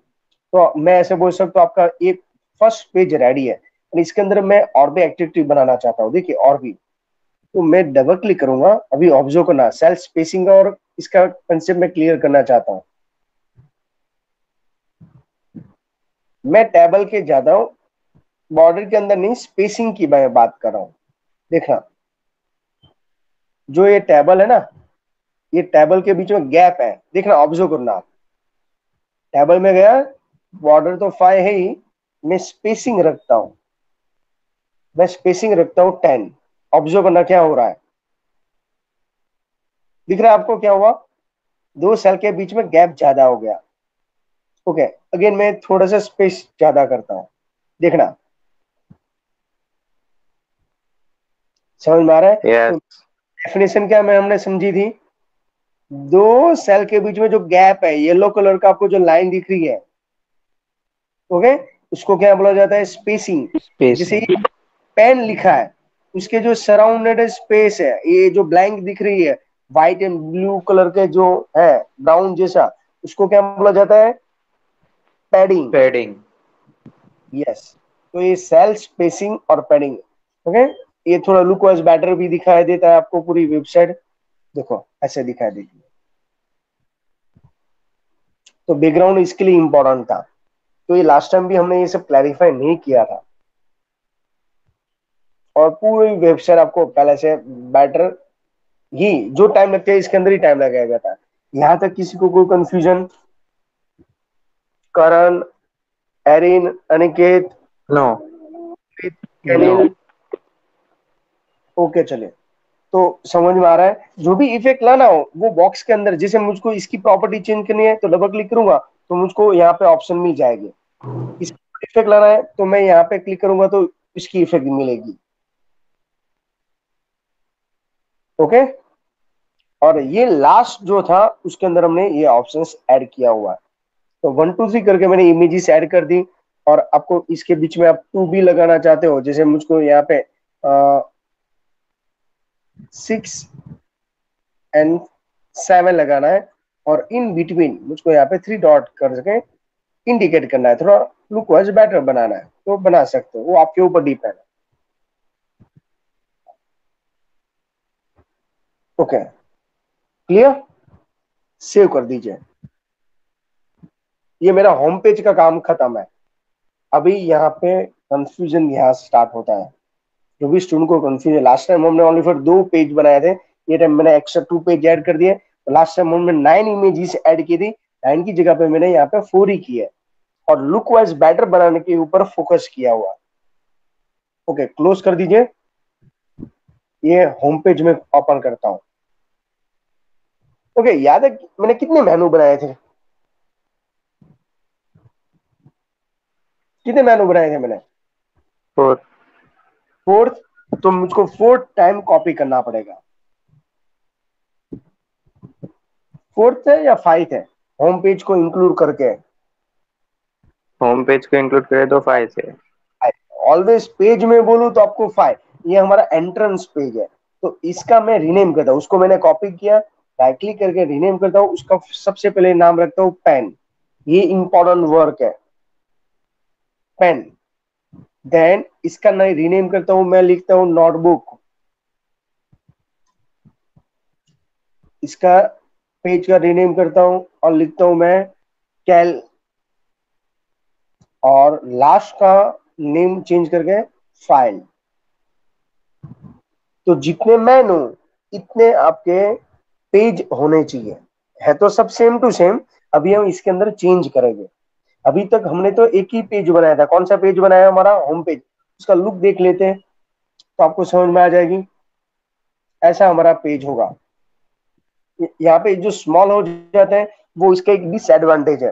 तो मैं ऐसे बोल सकता हूँ आपका एक फर्स्ट पेज रेडी है, और इसके अंदर मैं और भी एक्टिविटी बनाना चाहता हूँ। देखिए और भी, तो मैं डबल क्लिक करूंगा, अभी ऑब्जर्व करना, सेल स्पेसिंग का और इसका कंसेप्ट मैं क्लियर करना चाहता हूँ। मैं टेबल के ज्यादा हूँ, बॉर्डर के अंदर नहीं, स्पेसिंग की मैं बात कर रहा हूँ। देखना, जो ये टेबल है ना, ये टेबल के बीच में गैप है, देखना ऑब्जर्व करना आप। टेबल में गया, बॉर्डर तो 5 है ही, मैं स्पेसिंग रखता हूं, मैं स्पेसिंग रखता हूं 10। ऑब्जर्व करना क्या हो रहा है, दिख रहा है आपको क्या हुआ? दो सेल के बीच में गैप ज्यादा हो गया। ओके, अगेन मैं थोड़ा सा स्पेस ज्यादा करता हूं, देखना समझ में आ रहा है? तो Yes. डेफिनेशन क्या मैं हमने समझी थी, दो सेल के बीच में जो गैप है, येलो कलर का आपको जो लाइन दिख रही है, ओके, उसको क्या बोला जाता है? स्पेसिंग। जैसे Spacing. पेन लिखा है, उसके जो सराउंडेड स्पेस है, ये जो ब्लैंक दिख रही है, व्हाइट एंड ब्लू कलर के जो है, ब्राउन जैसा, उसको क्या बोला जाता है? पैडिंग। Padding. यस, तो ये सेल स्पेसिंग और पैडिंग। ओके, ये थोड़ा लुक वाइज बेटर भी दिखाई देता है आपको, पूरी वेबसाइट देखो ऐसे दिखाई देती है। तो बैकग्राउंड इसके लिए इंपॉर्टेंट था, तो ये लास्ट टाइम भी हमने ये सब क्लैरिफाई नहीं किया था, और पूरी वेबसाइट आपको पहले से बेटर ही, जो टाइम लगता है इसके अंदर ही टाइम लगाया जाता है। यहां तक किसी को कोई confusion? Karan, Erin, Aniket, No. कैनिल? No. ओके चलिए, तो समझ में आ रहा है? जो भी इफेक्ट लाना हो वो बॉक्स के अंदर, जैसे मुझको इसकी प्रॉपर्टी चेंज करनी है तो डबल क्लिक करूंगा तो मुझको यहाँ पे ऑप्शन मिल जाएगी। इसकी इफेक्ट लाना है तो मैं यहाँ पे क्लिक करूंगा तो इसकी इफेक्ट मिलेगी। ओके, और ये लास्ट जो था उसके अंदर हमने ये ऑप्शंस ऐड किया हुआ है। तो 1 2 3 करके मैंने इमेजेस ऐड कर दी, और आपको इसके बीच में आप 2 भी लगाना चाहते हो, जैसे मुझको यहाँ पे 6 and 7 लगाना है, और इन बिटवीन मुझको यहाँ पे 3 डॉट कर सके इंडिकेट करना है, थोड़ा लुक वाइज बेटर बनाना है तो बना सकते हो, वो आपके ऊपर डिपेंड है। Okay, clear? सेव कर दीजिए। ये मेरा होम पेज का काम खत्म है। अभी यहाँ पे कंफ्यूजन यहाँ स्टार्ट होता है, जो भी स्टूडेंट को कंफ्यूजन, लास्ट टाइम हमने ओनली फॉर 2 पेज बनाए थे, ये टाइम मैंने एक्स्ट्रा 2 पेज ऐड कर दिए। तो लास्ट टाइम हमने 9 इमेजेस ऐड की थी, 9 की जगह पे मैंने यहाँ पे 4 ही की है, और लुक वाइज बेटर बनाने के ऊपर फोकस किया हुआ। ओके, क्लोज कर दीजिए। ये होम पेज में ओपन करता हूँ। ओके, याद है मैंने कितने मेनू बनाए थे? कितने मेनू बनाए थे मैंने? Fourth. 4th, तो मुझको 4th टाइम कॉपी करना पड़ेगा। 4th है या 5th है, होम पेज को इंक्लूड करके? होम पेज को इंक्लूड करे तो 5 से। ऑलवेज पेज में बोलूं तो आपको 5, ये हमारा एंट्रेंस पेज है, तो इसका मैं रीनेम करता हूँ, उसको मैंने कॉपी किया, राइट क्लिक करके रीनेम करता हूँ, उसका सबसे पहले नाम रखता हूँ पेन। ये इंपॉर्टेंट वर्क है, पेन। देन इसका नई रीनेम करता हूं, मैं लिखता हूं नोटबुक। इसका पेज का रीनेम करता हूं और लिखता हूं मैं कैल, और लास्ट का नेम चेंज करके फाइल। तो जितने मेनू, इतने आपके पेज होने चाहिए, है तो सब सेम टू सेम। अभी हम इसके अंदर चेंज करेंगे। अभी तक हमने तो एक ही पेज बनाया था, कौन सा पेज बनाया? हमारा होम पेज। उसका लुक देख लेते हैं तो आपको समझ में आ जाएगी। ऐसा हमारा पेज होगा। यहाँ पे जो स्मॉल हो जाते हैं वो इसका एक डिसएडवांटेज है।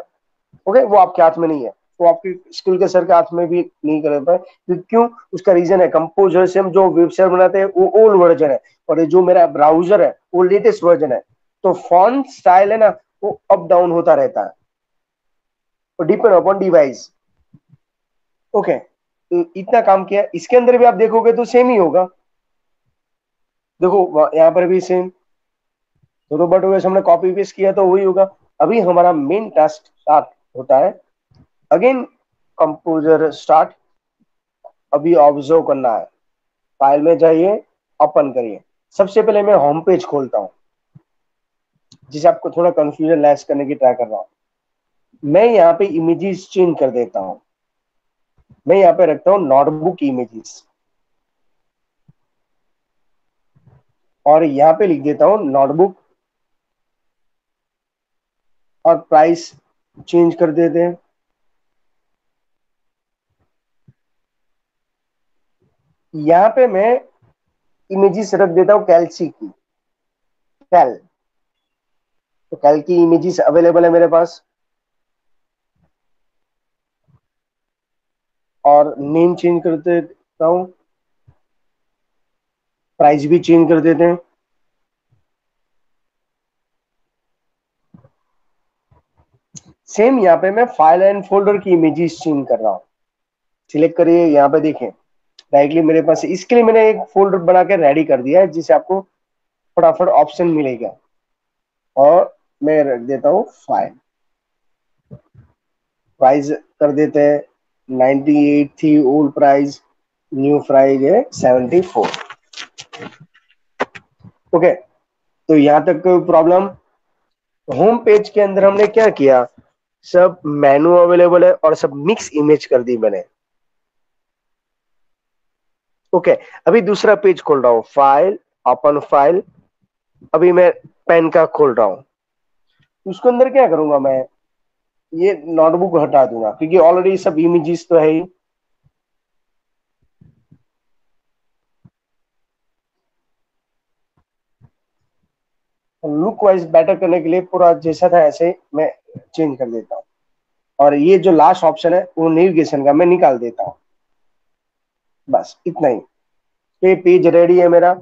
ओके, वो आपके हाथ में नहीं है, वो आपके स्कूल के सर के हाथ में भी नहीं कर पाए। क्यों? उसका रीजन है, कंपोजर से हम जो वेबसाइट बनाते हैं वो ओल्ड वर्जन है, और ये जो मेरा ब्राउजर है वो लेटेस्ट वर्जन है। तो फॉन्ट स्टाइल है ना, वो अप डाउन होता रहता है, तो डिपेंड अपॉन डिवाइस। ओके, तो इतना काम किया, इसके अंदर भी आप देखोगे तो सेम ही होगा। देखो यहाँ पर भी सेम, तो बट वैसे हमने कॉपी पेस्ट किया तो वही होगा। अभी हमारा मेन टास्क स्टार्ट होता है। अगेन कंपोजर स्टार्ट, अभी ऑब्जर्व करना है। फाइल में जाइए, ओपन करिए। सबसे पहले मैं होम पेज खोलता हूँ, जिसे आपको थोड़ा कंफ्यूजन लेस करने की ट्राई कर रहा हूँ। मैं यहाँ पे इमेजेस चेंज कर देता हूँ। मैं यहाँ पे रखता हूँ नोटबुक इमेजेस, और यहाँ पे लिख देता हूँ नोटबुक, और प्राइस चेंज कर देते हैं। यहाँ पे मैं इमेजेस रख देता हूँ कैलसी की, कैल, तो कैल की इमेजेस अवेलेबल है मेरे पास। और नेम चेंज कर देता हूँ, प्राइस भी चेंज कर देते हैं। सेम यहाँ पे मैं फाइल एंड फोल्डर की इमेजेस चेंज कर रहा हूँ। सिलेक्ट करिए, यहाँ पे देखें डायरेक्टली मेरे पास, इसके लिए मैंने एक फोल्डर बना के रेडी कर दिया है जिससे आपको फटाफट ऑप्शन मिलेगा। और मैं रख देता हूँ फाइल, प्राइस कर देते हैं 98 थी ओल्ड प्राइस, न्यू प्राइस है 74। ओके, तो यहाँ तक कोई प्रॉब्लम? होम पेज के अंदर हमने क्या किया, सब मेनू अवेलेबल है और सब मिक्स इमेज कर दी मैंने। ओके, अभी दूसरा पेज खोल रहा हूं, फाइल, ओपन फाइल। अभी मैं पेन का खोल रहा हूं, उसके अंदर क्या करूंगा मैं, ये नोटबुक हटा दूंगा क्योंकि ऑलरेडी सब इमेजेस तो है ही। लुक वाइज बेटर करने के लिए पूरा जैसा था ऐसे मैं चेंज कर देता हूँ। और ये जो लास्ट ऑप्शन है वो नेविगेशन का मैं निकाल देता हूँ। बस इतना ही, ये पेज रेडी है मेरा।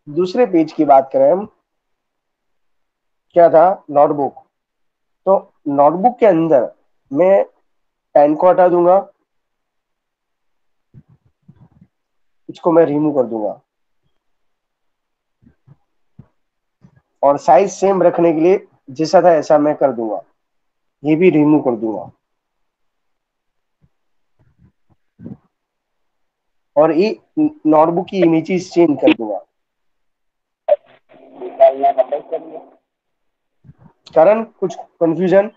दूसरे पेज की बात करें हम, क्या था, नोटबुक। तो नोटबुक के अंदर मैं पेन को हटा दूंगा, इसको मैं रिमूव कर दूंगा, और साइज सेम रखने के लिए जैसा था ऐसा मैं कर दूंगा, ये भी रिमूव कर दूंगा। और ये नोटबुक की इमेजेस चेंज कर दूंगा। कारण कुछ कंफ्यूजन?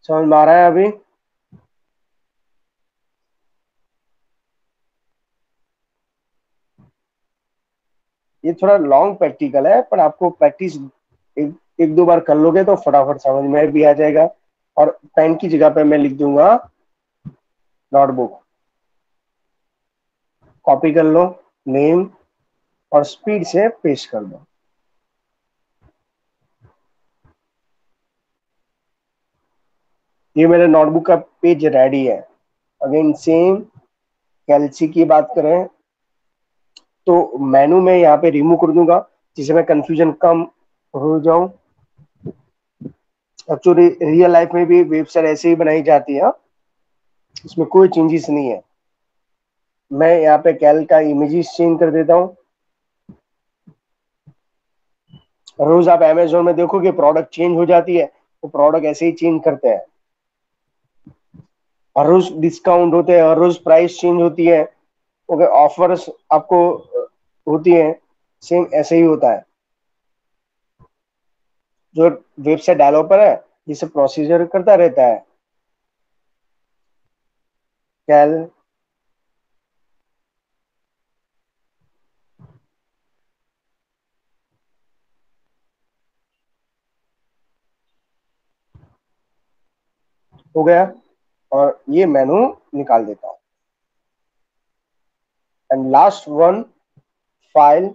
समझ में आ रहा है अभी? ये थोड़ा लॉन्ग प्रैक्टिकल है, पर आपको प्रैक्टिस एक दो बार कर लोगे तो फटाफट समझ में भी आ जाएगा। और पेन की जगह पे मैं लिख दूंगा नोटबुक, कॉपी कर लो, नेम, और स्पीड से पेस्ट कर दो। ये मेरे नोटबुक का पेज रेडी है। अगेन सेम, कैल्सी की बात करें तो मेनू में यहाँ पे रिमूव कर दूंगा जिससे मैं कंफ्यूजन कम हो जाऊं। एक्चुअली रियल लाइफ में भी वेबसाइट ऐसे ही बनाई जाती है, इसमें कोई चेंजेस नहीं है। मैं यहाँ पे कैल का इमेजेस चेंज कर देता हूँ। रोज आप अमेजोन में देखोगे प्रोडक्ट चेंज हो जाती है, तो प्रोडक्ट ऐसे ही चेंज करते हैं। हर रोज डिस्काउंट होते हैं, हर रोज प्राइस चेंज होती है, ओके, ऑफर्स आपको होती है। सेम ऐसे ही होता है। जो वेबसाइट डेवलपर है ये सब प्रोसीजर करता रहता है। कैल हो गया, और ये मेनू निकाल देता हूँ। And last one, file,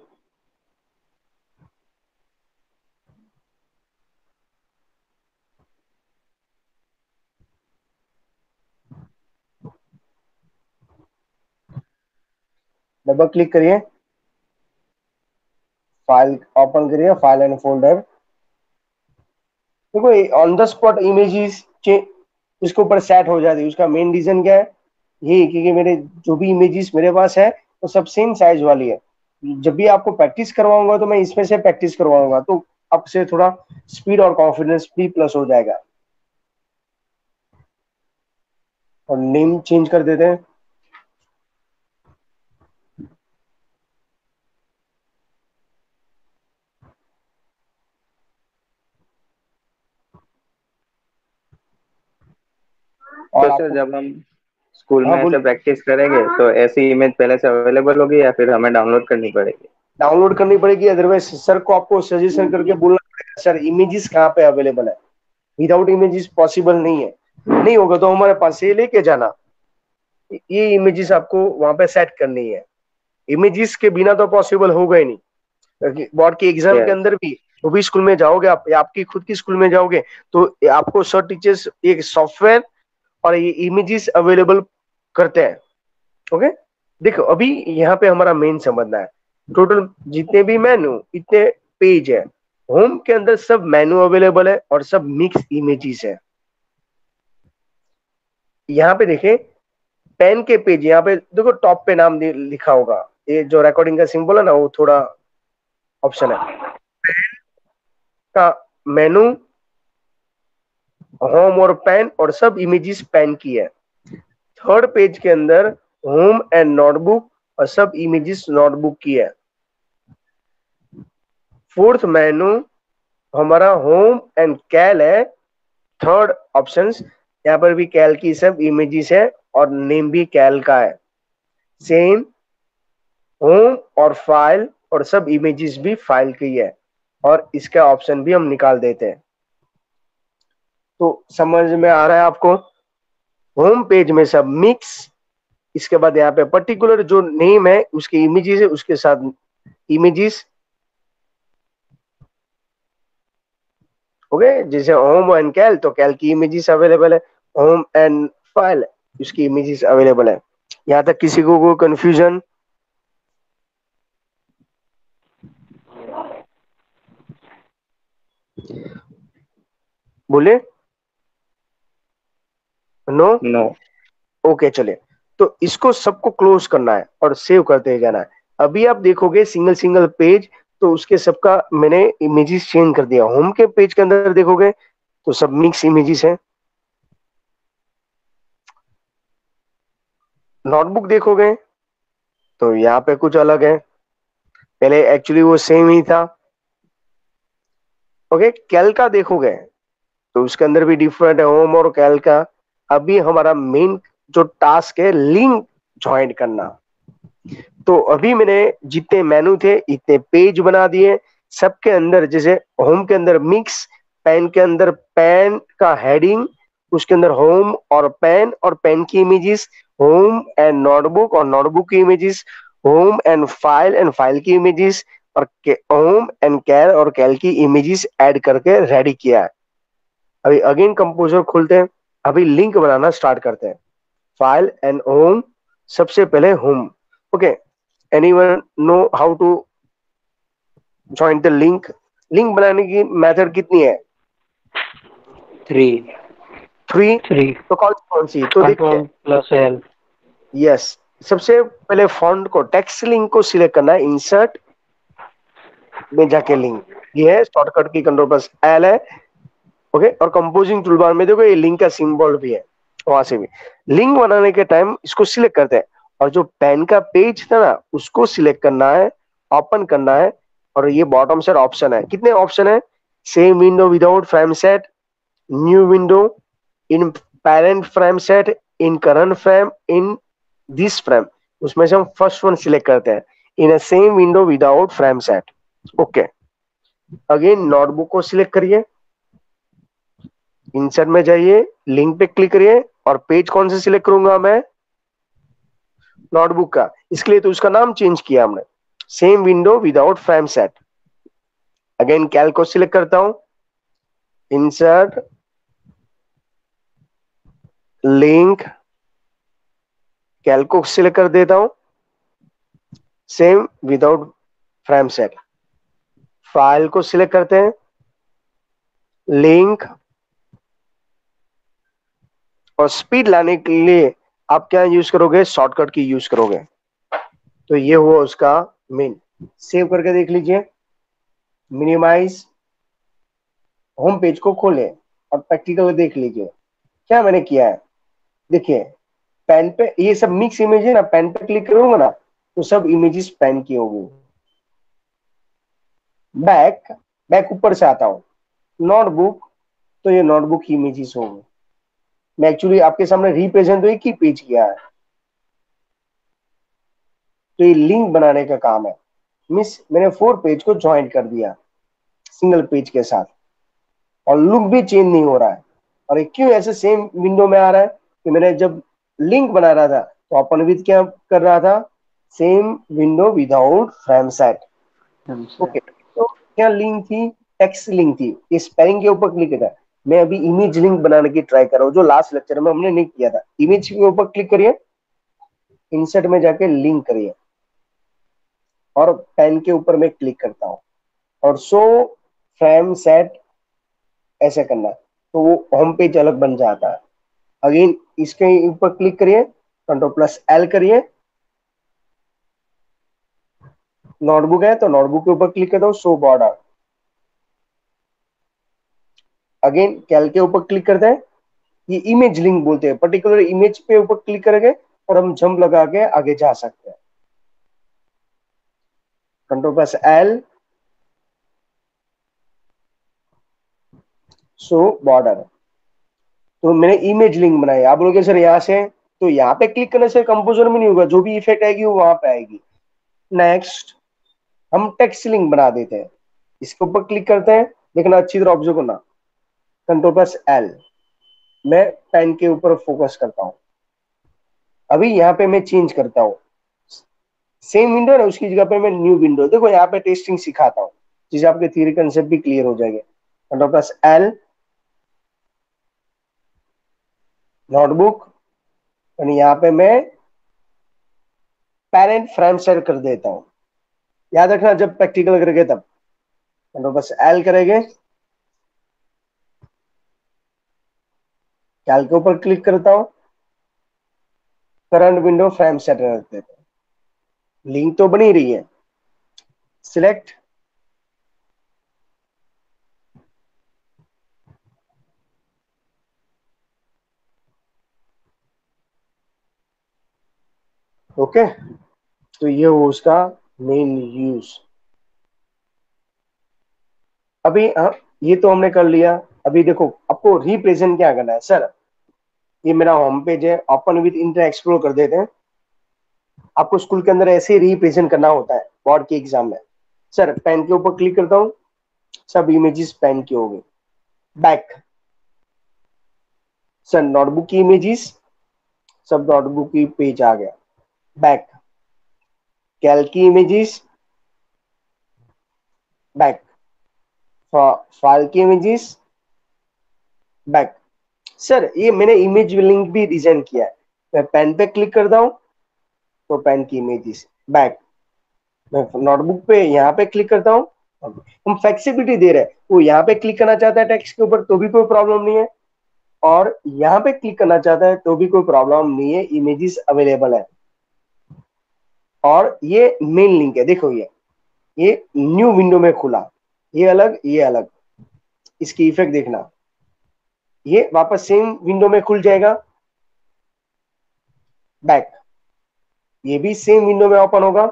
double click करिए, फाइल ओपन करिए, फाइल एंड फोल्डर। देखो ऑन द स्पॉट इमेजेस उसके ऊपर सेट हो जाती है। उसका मेन रीजन क्या है, ये क्योंकि मेरे जो भी इमेजेस मेरे पास है वो सब सेम साइज वाली है। जब भी आपको प्रैक्टिस करवाऊंगा तो मैं इसमें से प्रैक्टिस करवाऊंगा, तो आपसे थोड़ा स्पीड और कॉन्फिडेंस भी प्लस हो जाएगा। और नेम चेंज कर देते हैं। और तो सर आपको, जब हम स्कूल हाँ में ऐसे बोलिए। प्रैक्टिस करेंगे तो ऐसी इमेज पहले से अवेलेबल होगी या फिर हमें डाउनलोड करनी पड़ेगी? डाउनलोड करनी पड़ेगी, अदरवाइज सर को आपको सजेशन करके बोलना पड़ेगा सर इमेजेस कहाँ पे अवेलेबल है। विदाउट इमेजेस पॉसिबल नहीं है, नहीं होगा तो हमारे पास से लेके जाना, ये इमेजेस आपको वहां पे सेट करनी है। इमेजेस के बिना तो पॉसिबल होगा ही नहीं, क्योंकि बोर्ड के एग्जाम के यस। अंदर भी जो भी स्कूल में जाओगे आप, या आपकी खुद की स्कूल में जाओगे, तो आपको सर टीचर्स एक सॉफ्टवेयर और ये इमेजेस अवेलेबल करते हैं। ओके, देखो अभी यहाँ पे हमारा मेन समझना है, टोटल जितने भी मेनू इतने पेज है, होम के अंदर सब मेनू अवेलेबल है और सब मिक्स इमेजेस है। यहाँ पे देखें, पेन के पेज, यहाँ पे देखो टॉप पे नाम लिखा होगा, ये जो रिकॉर्डिंग का सिंबल है ना, वो थोड़ा ऑप्शन है का मेनू, होम और पेन, और सब इमेजेस पेन की है। थर्ड पेज के अंदर होम एंड नोटबुक, और सब इमेजेस नोटबुक की है। फोर्थ मेनू हमारा होम एंड कैल है। थर्ड ऑप्शंस, यहाँ पर भी कैल की सब इमेजेस है और नेम भी कैल का है। सेम होम और फाइल, और सब इमेजेस भी फाइल की है, और इसका ऑप्शन भी हम निकाल देते हैं। तो समझ में आ रहा है आपको? होम पेज में सब मिक्स, इसके बाद यहाँ पे पर्टिकुलर जो नेम है उसकी इमेजेस है, उसके साथ इमेजेस। ओके, जैसे होम एंड कैल, तो कैल की इमेजेस अवेलेबल है, होम एंड फाइल उसकी इमेजेस अवेलेबल है। यहाँ तक किसी को कोई कंफ्यूजन? बोले नो। नो। ओके चलिए, तो इसको सबको क्लोज करना है और सेव करते जाना है। अभी आप देखोगे सिंगल सिंगल पेज, तो उसके सबका मैंने इमेजेस चेंज कर दिया। होम के पेज के अंदर देखोगे तो सब मिक्स इमेजेस है। नोटबुक देखोगे तो यहाँ पे कुछ अलग है, पहले एक्चुअली वो सेम ही था। ओके, कैल का देखोगे तो उसके अंदर भी डिफरेंट है, होम और कैल का। अभी हमारा मेन जो टास्क है, लिंक ज्वाइन करना। तो अभी मैंने जितने मेनू थे इतने पेज बना दिए। सबके अंदर जैसे होम के अंदर मिक्स, पेन के अंदर पेन का हेडिंग, उसके अंदर होम और पेन की इमेजेस, होम एंड नोटबुक और नोटबुक की इमेजेस, होम एंड फाइल की इमेजेस, और होम एंड कैल और कैल की इमेजेस ऐड करके रेडी किया है। अभी अगेन कंपोजर खोलते हैं, अभी लिंक बनाना स्टार्ट करते हैं। फाइल एंड होम, सबसे पहले home. Okay, anyone know how to join the link? Link बनाने की मेथड कितनी है? थ्री। थ्री। थ्री। तो कौन सी तो देखिए। Ctrl+L। यस, सबसे पहले फॉन्ट को, टेक्स्ट लिंक को सिलेक्ट करना है, इंसर्ट में जाके लिंक, ये है शॉर्टकट की, Ctrl+L है। ओके, और कंपोजिंग टूलबार में देखो ये लिंक का सिंबल भी है, वहां से भी। लिंक बनाने के टाइम इसको सिलेक्ट करते हैं, और जो पेन का पेज था ना उसको सिलेक्ट करना है, ओपन करना है, और ये बॉटम साइड ऑप्शन है। कितने ऑप्शन है? Same window without frame set, new window, in parent frame set, in current frame, in this frame. उसमें से हम फर्स्ट वन सिलेक्ट करते हैं, in a same window without frame set. Okay, again notebook को select करिए, insert में जाइए, link पे क्लिक करिए, और पेज कौन से सिलेक्ट करूंगा मैं? नोटबुक का। इसके लिए तो उसका नाम चेंज किया हमने, same window without frame set. Again कैल को सिलेक्ट करता हूं, इंसर्ट, लिंक, कैल को सिलेक्ट कर देता हूं, same without frame set. File को सिलेक्ट करते हैं, लिंक, और स्पीड लाने के लिए आप क्या यूज करोगे? शॉर्टकट की यूज करोगे। तो ये हुआ उसका मेन। सेव करके देख लीजिए, मिनिमाइज, होम पेज को खोलें और प्रैक्टिकल देख लीजिए क्या मैंने किया है। देखिए, पेन पे ये सब मिक्स इमेज है ना, पेन पे क्लिक करूंगा ना तो सब इमेजेस पेन की होगी। बैक, बैक ऊपर से आता हूं, नोटबुक, तो ये नोटबुक की इमेजेस होगी। मैं एक्चुअली आपके सामने रिप्रेजेंट तो एक ही पेज किया है, तो ये लिंक बनाने का काम है। मिस मैंने 4 पेज को ज्वाइन कर दिया सिंगल पेज के साथ, और लुक भी चेंज नहीं हो रहा है। और ये क्यों ऐसे सेम विंडो में आ रहा है? कि मैंने जब लिंक बना रहा था तो अपन विद क्या कर रहा था, same window without frame set. Okay, तो क्या लिंक थी? टेक्स्ट लिंक थी। ये स्पेलिंग के ऊपर क्लिक करा। मैं अभी इमेज लिंक बनाने की ट्राई कर रहा हूँ, जो लास्ट लेक्चर में हमने नहीं किया था। इमेज के ऊपर क्लिक करिए, इंसर्ट में जाके लिंक करिए, और पेन के ऊपर मैं क्लिक करता हूँ, और शो फ्रेम सेट ऐसे करना है, तो वो होम पेज अलग बन जाता है। अगेन इसके ऊपर क्लिक करिए, कंट्रोल+L करिए, नोटबुक है तो नोटबुक के ऊपर क्लिक कर दो, शो बॉर्डर। अगेन कैल के ऊपर क्लिक करते हैं, ये इमेज लिंक बोलते हैं, पर्टिकुलर इमेज पे ऊपर क्लिक करेंगे और हम जंप लगा के आगे जा सकते हैं। कंट्रोल+L, शो बॉर्डर। तो मैंने इमेज लिंक बनाई। आप बोलोगे सर यहाँ से, तो यहाँ पे क्लिक करने से कंपोजर में नहीं होगा, जो भी इफेक्ट आएगी वो वहां पे आएगी। नेक्स्ट हम टेक्स्ट लिंक बना देते हैं। इसके ऊपर क्लिक करते हैं, देखना अच्छी तरह ऑब्जर्व करना, कंट्रोल+L, मैं पेन के ऊपर फोकस करता हूं। अभी यहाँ पे मैं चेंज करता हूँ, सेम विंडो है उसकी जगह पे मैं न्यू विंडो, देखो यहाँ पे टेस्टिंग सिखाता हूँ, जिससे आपके थियरी कंसेप्ट भी क्लियर हो जाएंगे। कंट्रोल+L, नोटबुक, और यहाँ पे मैं पेरेंट फ्रेम सेट कर देता हूँ। याद रखना जब प्रैक्टिकल करेंगे तब कंट्रोल+L करेंगे, कैल के ऊपर क्लिक करता हूँ, करंट विंडो फ्रेम सेट रख देता हूँ। लिंक तो बनी रही है, सिलेक्ट, ओके। तो ये हो उसका मेन यूज। अभी ये तो हमने कर लिया। अभी देखो आपको रिप्रेजेंट क्या करना है। सर ये मेरा होम पेज है, ओपन विद इंटरनेट एक्सप्लोर कर देते हैं। आपको स्कूल के अंदर ऐसे रिप्रेजेंट करना होता है बोर्ड के एग्जाम में। सर पेन के ऊपर क्लिक करता हूँ, सब इमेजेस पेन की हो गई। बैक, सर नोटबुक की इमेजेस, सब नोटबुक की पेज आ गया। बैक, कैल की इमेजेस, बैक, फाइल की इमेजेस, बैक। सर ये मैंने इमेज लिंक भी डिजाइन किया है। मैं पेन पे क्लिक करता हूँ तो पेन की इमेजेस बैक। मैं नोटबुक पे यहाँ पे क्लिक करता हूँ, हम फ्लेक्सिबिलिटी दे रहे हैं। वो यहाँ पे क्लिक करना चाहता है टेक्स्ट के ऊपर तो भी कोई प्रॉब्लम नहीं है, और यहाँ पे क्लिक करना चाहता है तो भी कोई प्रॉब्लम नहीं है, इमेजेस अवेलेबल है। और ये मेन लिंक है, देखो ये न्यू विंडो में खुला, ये अलग ये अलग। इसकी इफेक्ट देखना, ये वापस सेम विंडो में खुल जाएगा। बैक, ये भी सेम विंडो में ओपन होगा।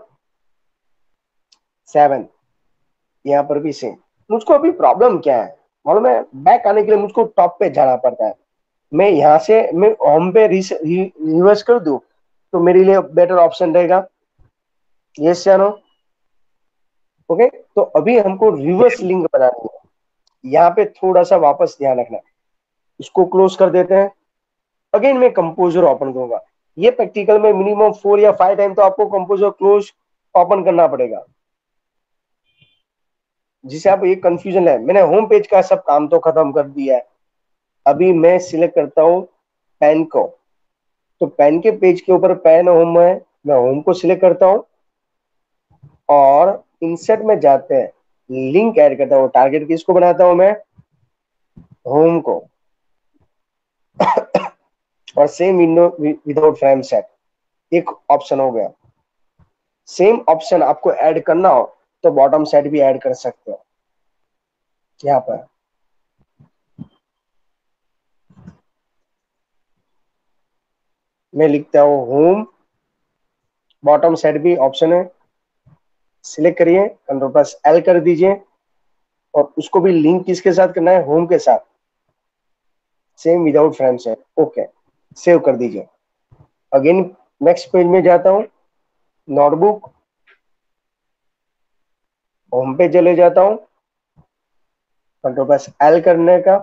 7, यहाँ पर भी सेम। मुझको अभी प्रॉब्लम क्या है मालूम है? बैक आने के लिए मुझको टॉप पे जाना पड़ता है। मैं यहाँ से मैं होम पे रिवर्स कर दूं तो मेरे लिए बेटर ऑप्शन रहेगा। यस या नो? ओके, तो अभी हमको रिवर्स लिंक बनानी है। यहाँ पे थोड़ा सा वापस ध्यान रखना है। इसको क्लोज कर देते हैं। अगेन मैं कंपोजर ओपन करूंगा। ये प्रैक्टिकल में मिनिमम 4 या 5 टाइम तो आपको कंपोजर क्लोज ओपन करना पड़ेगा, जिसे आप ये कंफ्यूजन है। मैंने होम पेज का सब काम तो खत्म कर दिया है। अभी मैं सिलेक्ट करता हूँ पेन को, तो पेन के पेज के ऊपर पेन होम है, मैं होम को सिलेक्ट करता हूँ और इंसर्ट में जाते हैं, लिंक ऐड करता हूँ। टारगेट किसको बनाता हूँ मैं? होम को। और same window without frame set, एक ऑप्शन हो गया। सेम ऑप्शन आपको ऐड करना हो तो बॉटम साइड भी ऐड कर सकते हो। यहाँ पर मैं लिखता हूँ होम, बॉटम साइड भी ऑप्शन है, सिलेक्ट करिए, कंट्रोल+L कर दीजिए, और उसको भी लिंक किसके साथ करना है? होम के साथ। Same without frame set. Okay, save कर दीजिए। अगेन नेक्स्ट पेज में जाता हूं, नोटबुक, होम पे चले जाता हूं, कंट्रोल प्लस एल करने का,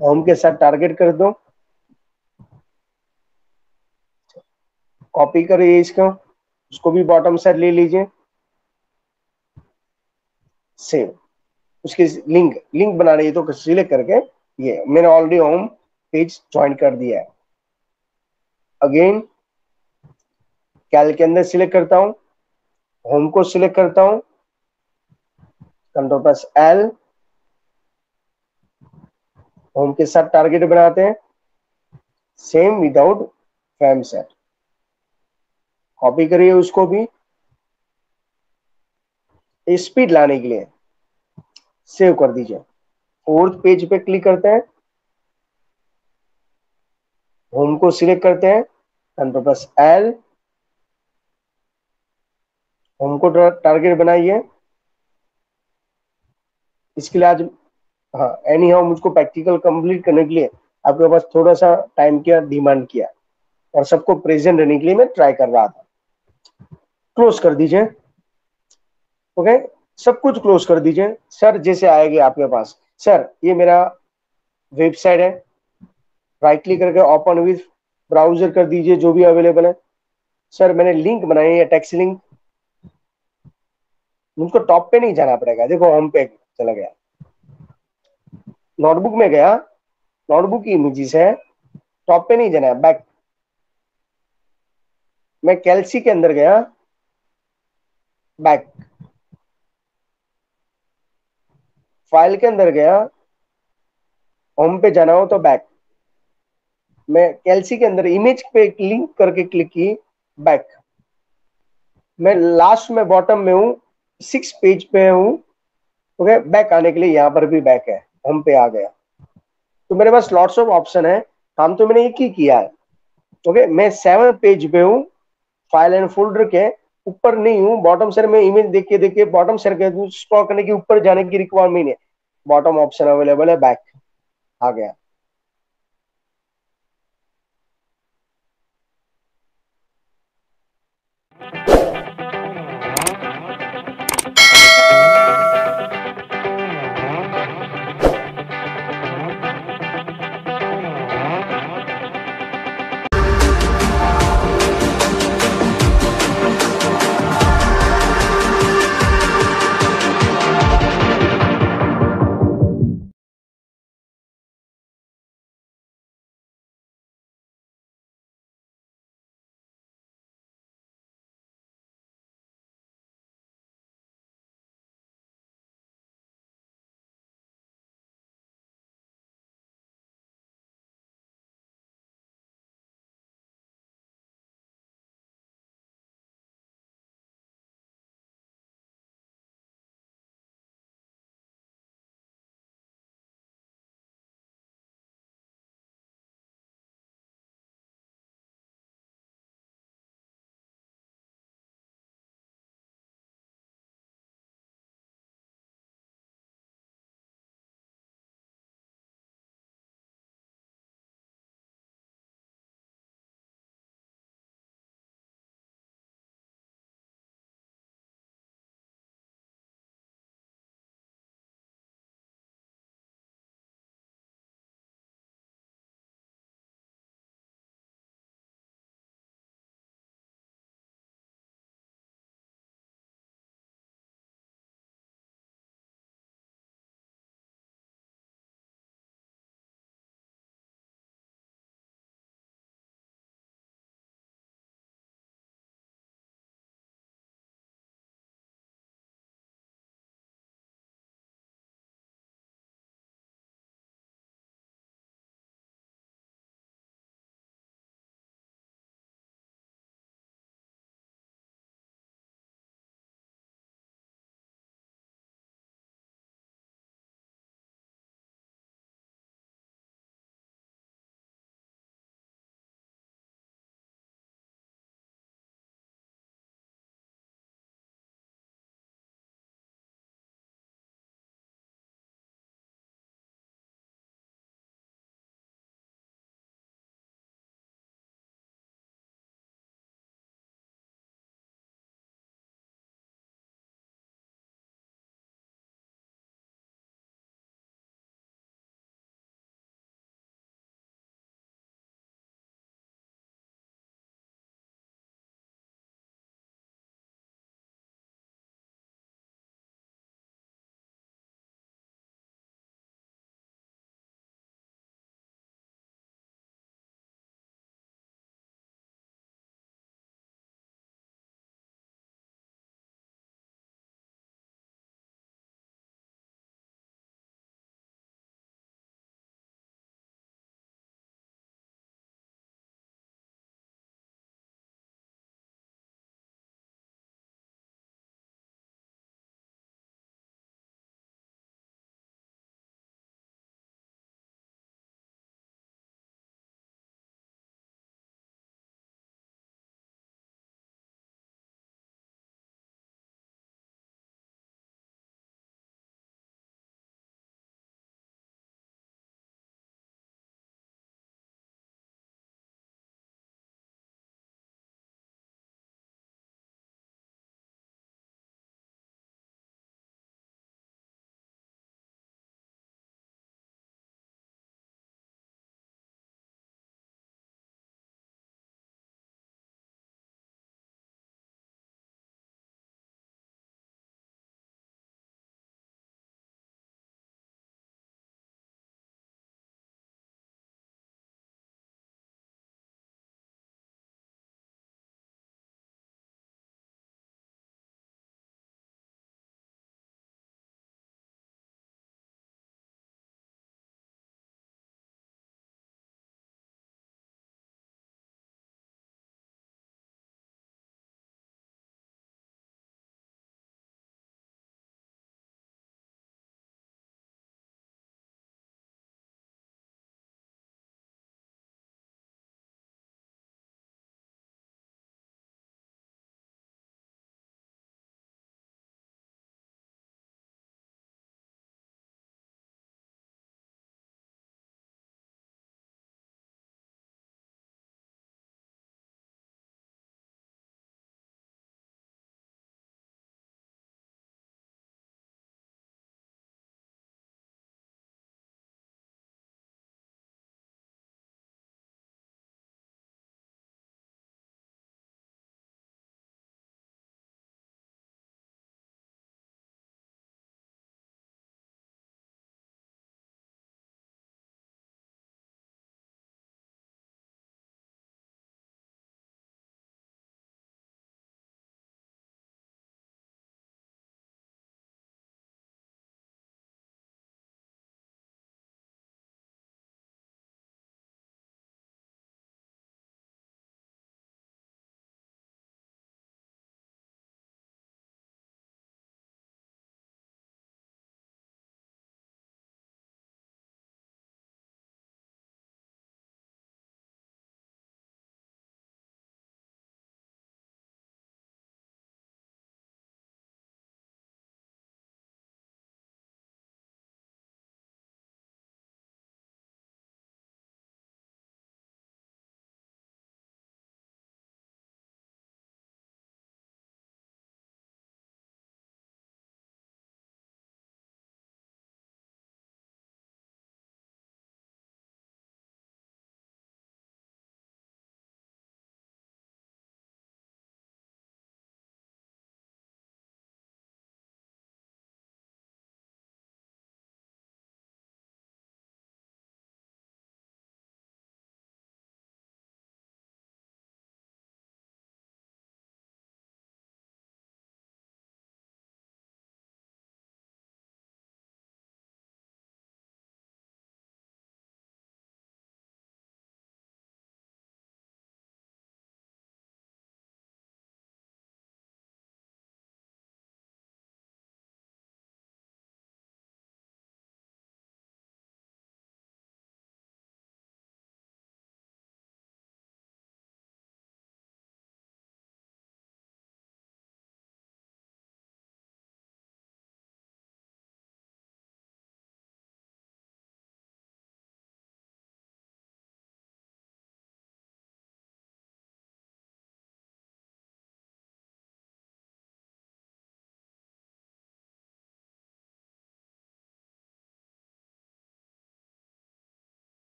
होम के साथ टारगेट कर दो, कॉपी करिए इसका, उसको भी बॉटम साइड ले लीजिए, सेव। उसकी लिंक लिंक बना रही है तो सिलेक्ट करके ये मैंने ऑलरेडी होम पेज ज्वाइन कर दिया है। अगेन कैल के अंदर सिलेक्ट करता हूं, होम को सिलेक्ट करता हूं, कंट्रोल प्लस एल, होम के साथ टारगेट बनाते हैं, same without frame set, copy करिए उसको भी स्पीड लाने के लिए, सेव कर दीजिए। फोर्थ पेज पे क्लिक करते हैं, होम को सिलेक्ट करते हैं, कंट्रोल प्लस एल, होम को टारगेट बनाइए। इसके लिए आज हाँ एनी हाउ मुझको प्रैक्टिकल कंप्लीट करने के लिए आपके पास थोड़ा सा टाइम का डिमांड किया और सबको प्रेजेंट रहने के लिए मैं ट्राई कर रहा था। क्लोज कर दीजिए। ओके, सब कुछ क्लोज कर दीजिए। सर जैसे आएगी आपके पास, सर ये मेरा वेबसाइट है, राइट क्लिक करके ओपन विद ब्राउजर कर दीजिए जो भी अवेलेबल है। सर मैंने लिंक बनाई है, टेक्स्ट लिंक, मुझको टॉप पे नहीं जाना पड़ेगा, देखो होम पे चला गया, नोटबुक में गया, नोटबुक की इमेजेस है, टॉप पे नहीं जाना है, बैक। मैं कैल्सी के अंदर गया, बैक। फाइल के अंदर गया, होम पे जाना हो तो बैक। मैं कैल्सी के अंदर इमेज पे लिंक करके क्लिक की, बैक। मैं लास्ट में बॉटम में हूं, 6 पेज पे हूं, ओके, बैक आने के लिए यहाँ पर भी बैक है, होम पे आ गया। तो मेरे पास लॉट्स ऑफ ऑप्शन है, काम तो मैंने एक ही किया है। ओके, मैं 7 पेज पे हूँ, फाइल एंड फोल्डर के ऊपर नहीं हूँ, बॉटम सर में इमेज देख के बॉटम सर के स्क्रॉल करने के ऊपर जाने की रिक्वायरमेंट नहीं है, बॉटम ऑप्शन अवेलेबल है, बैक आ गया।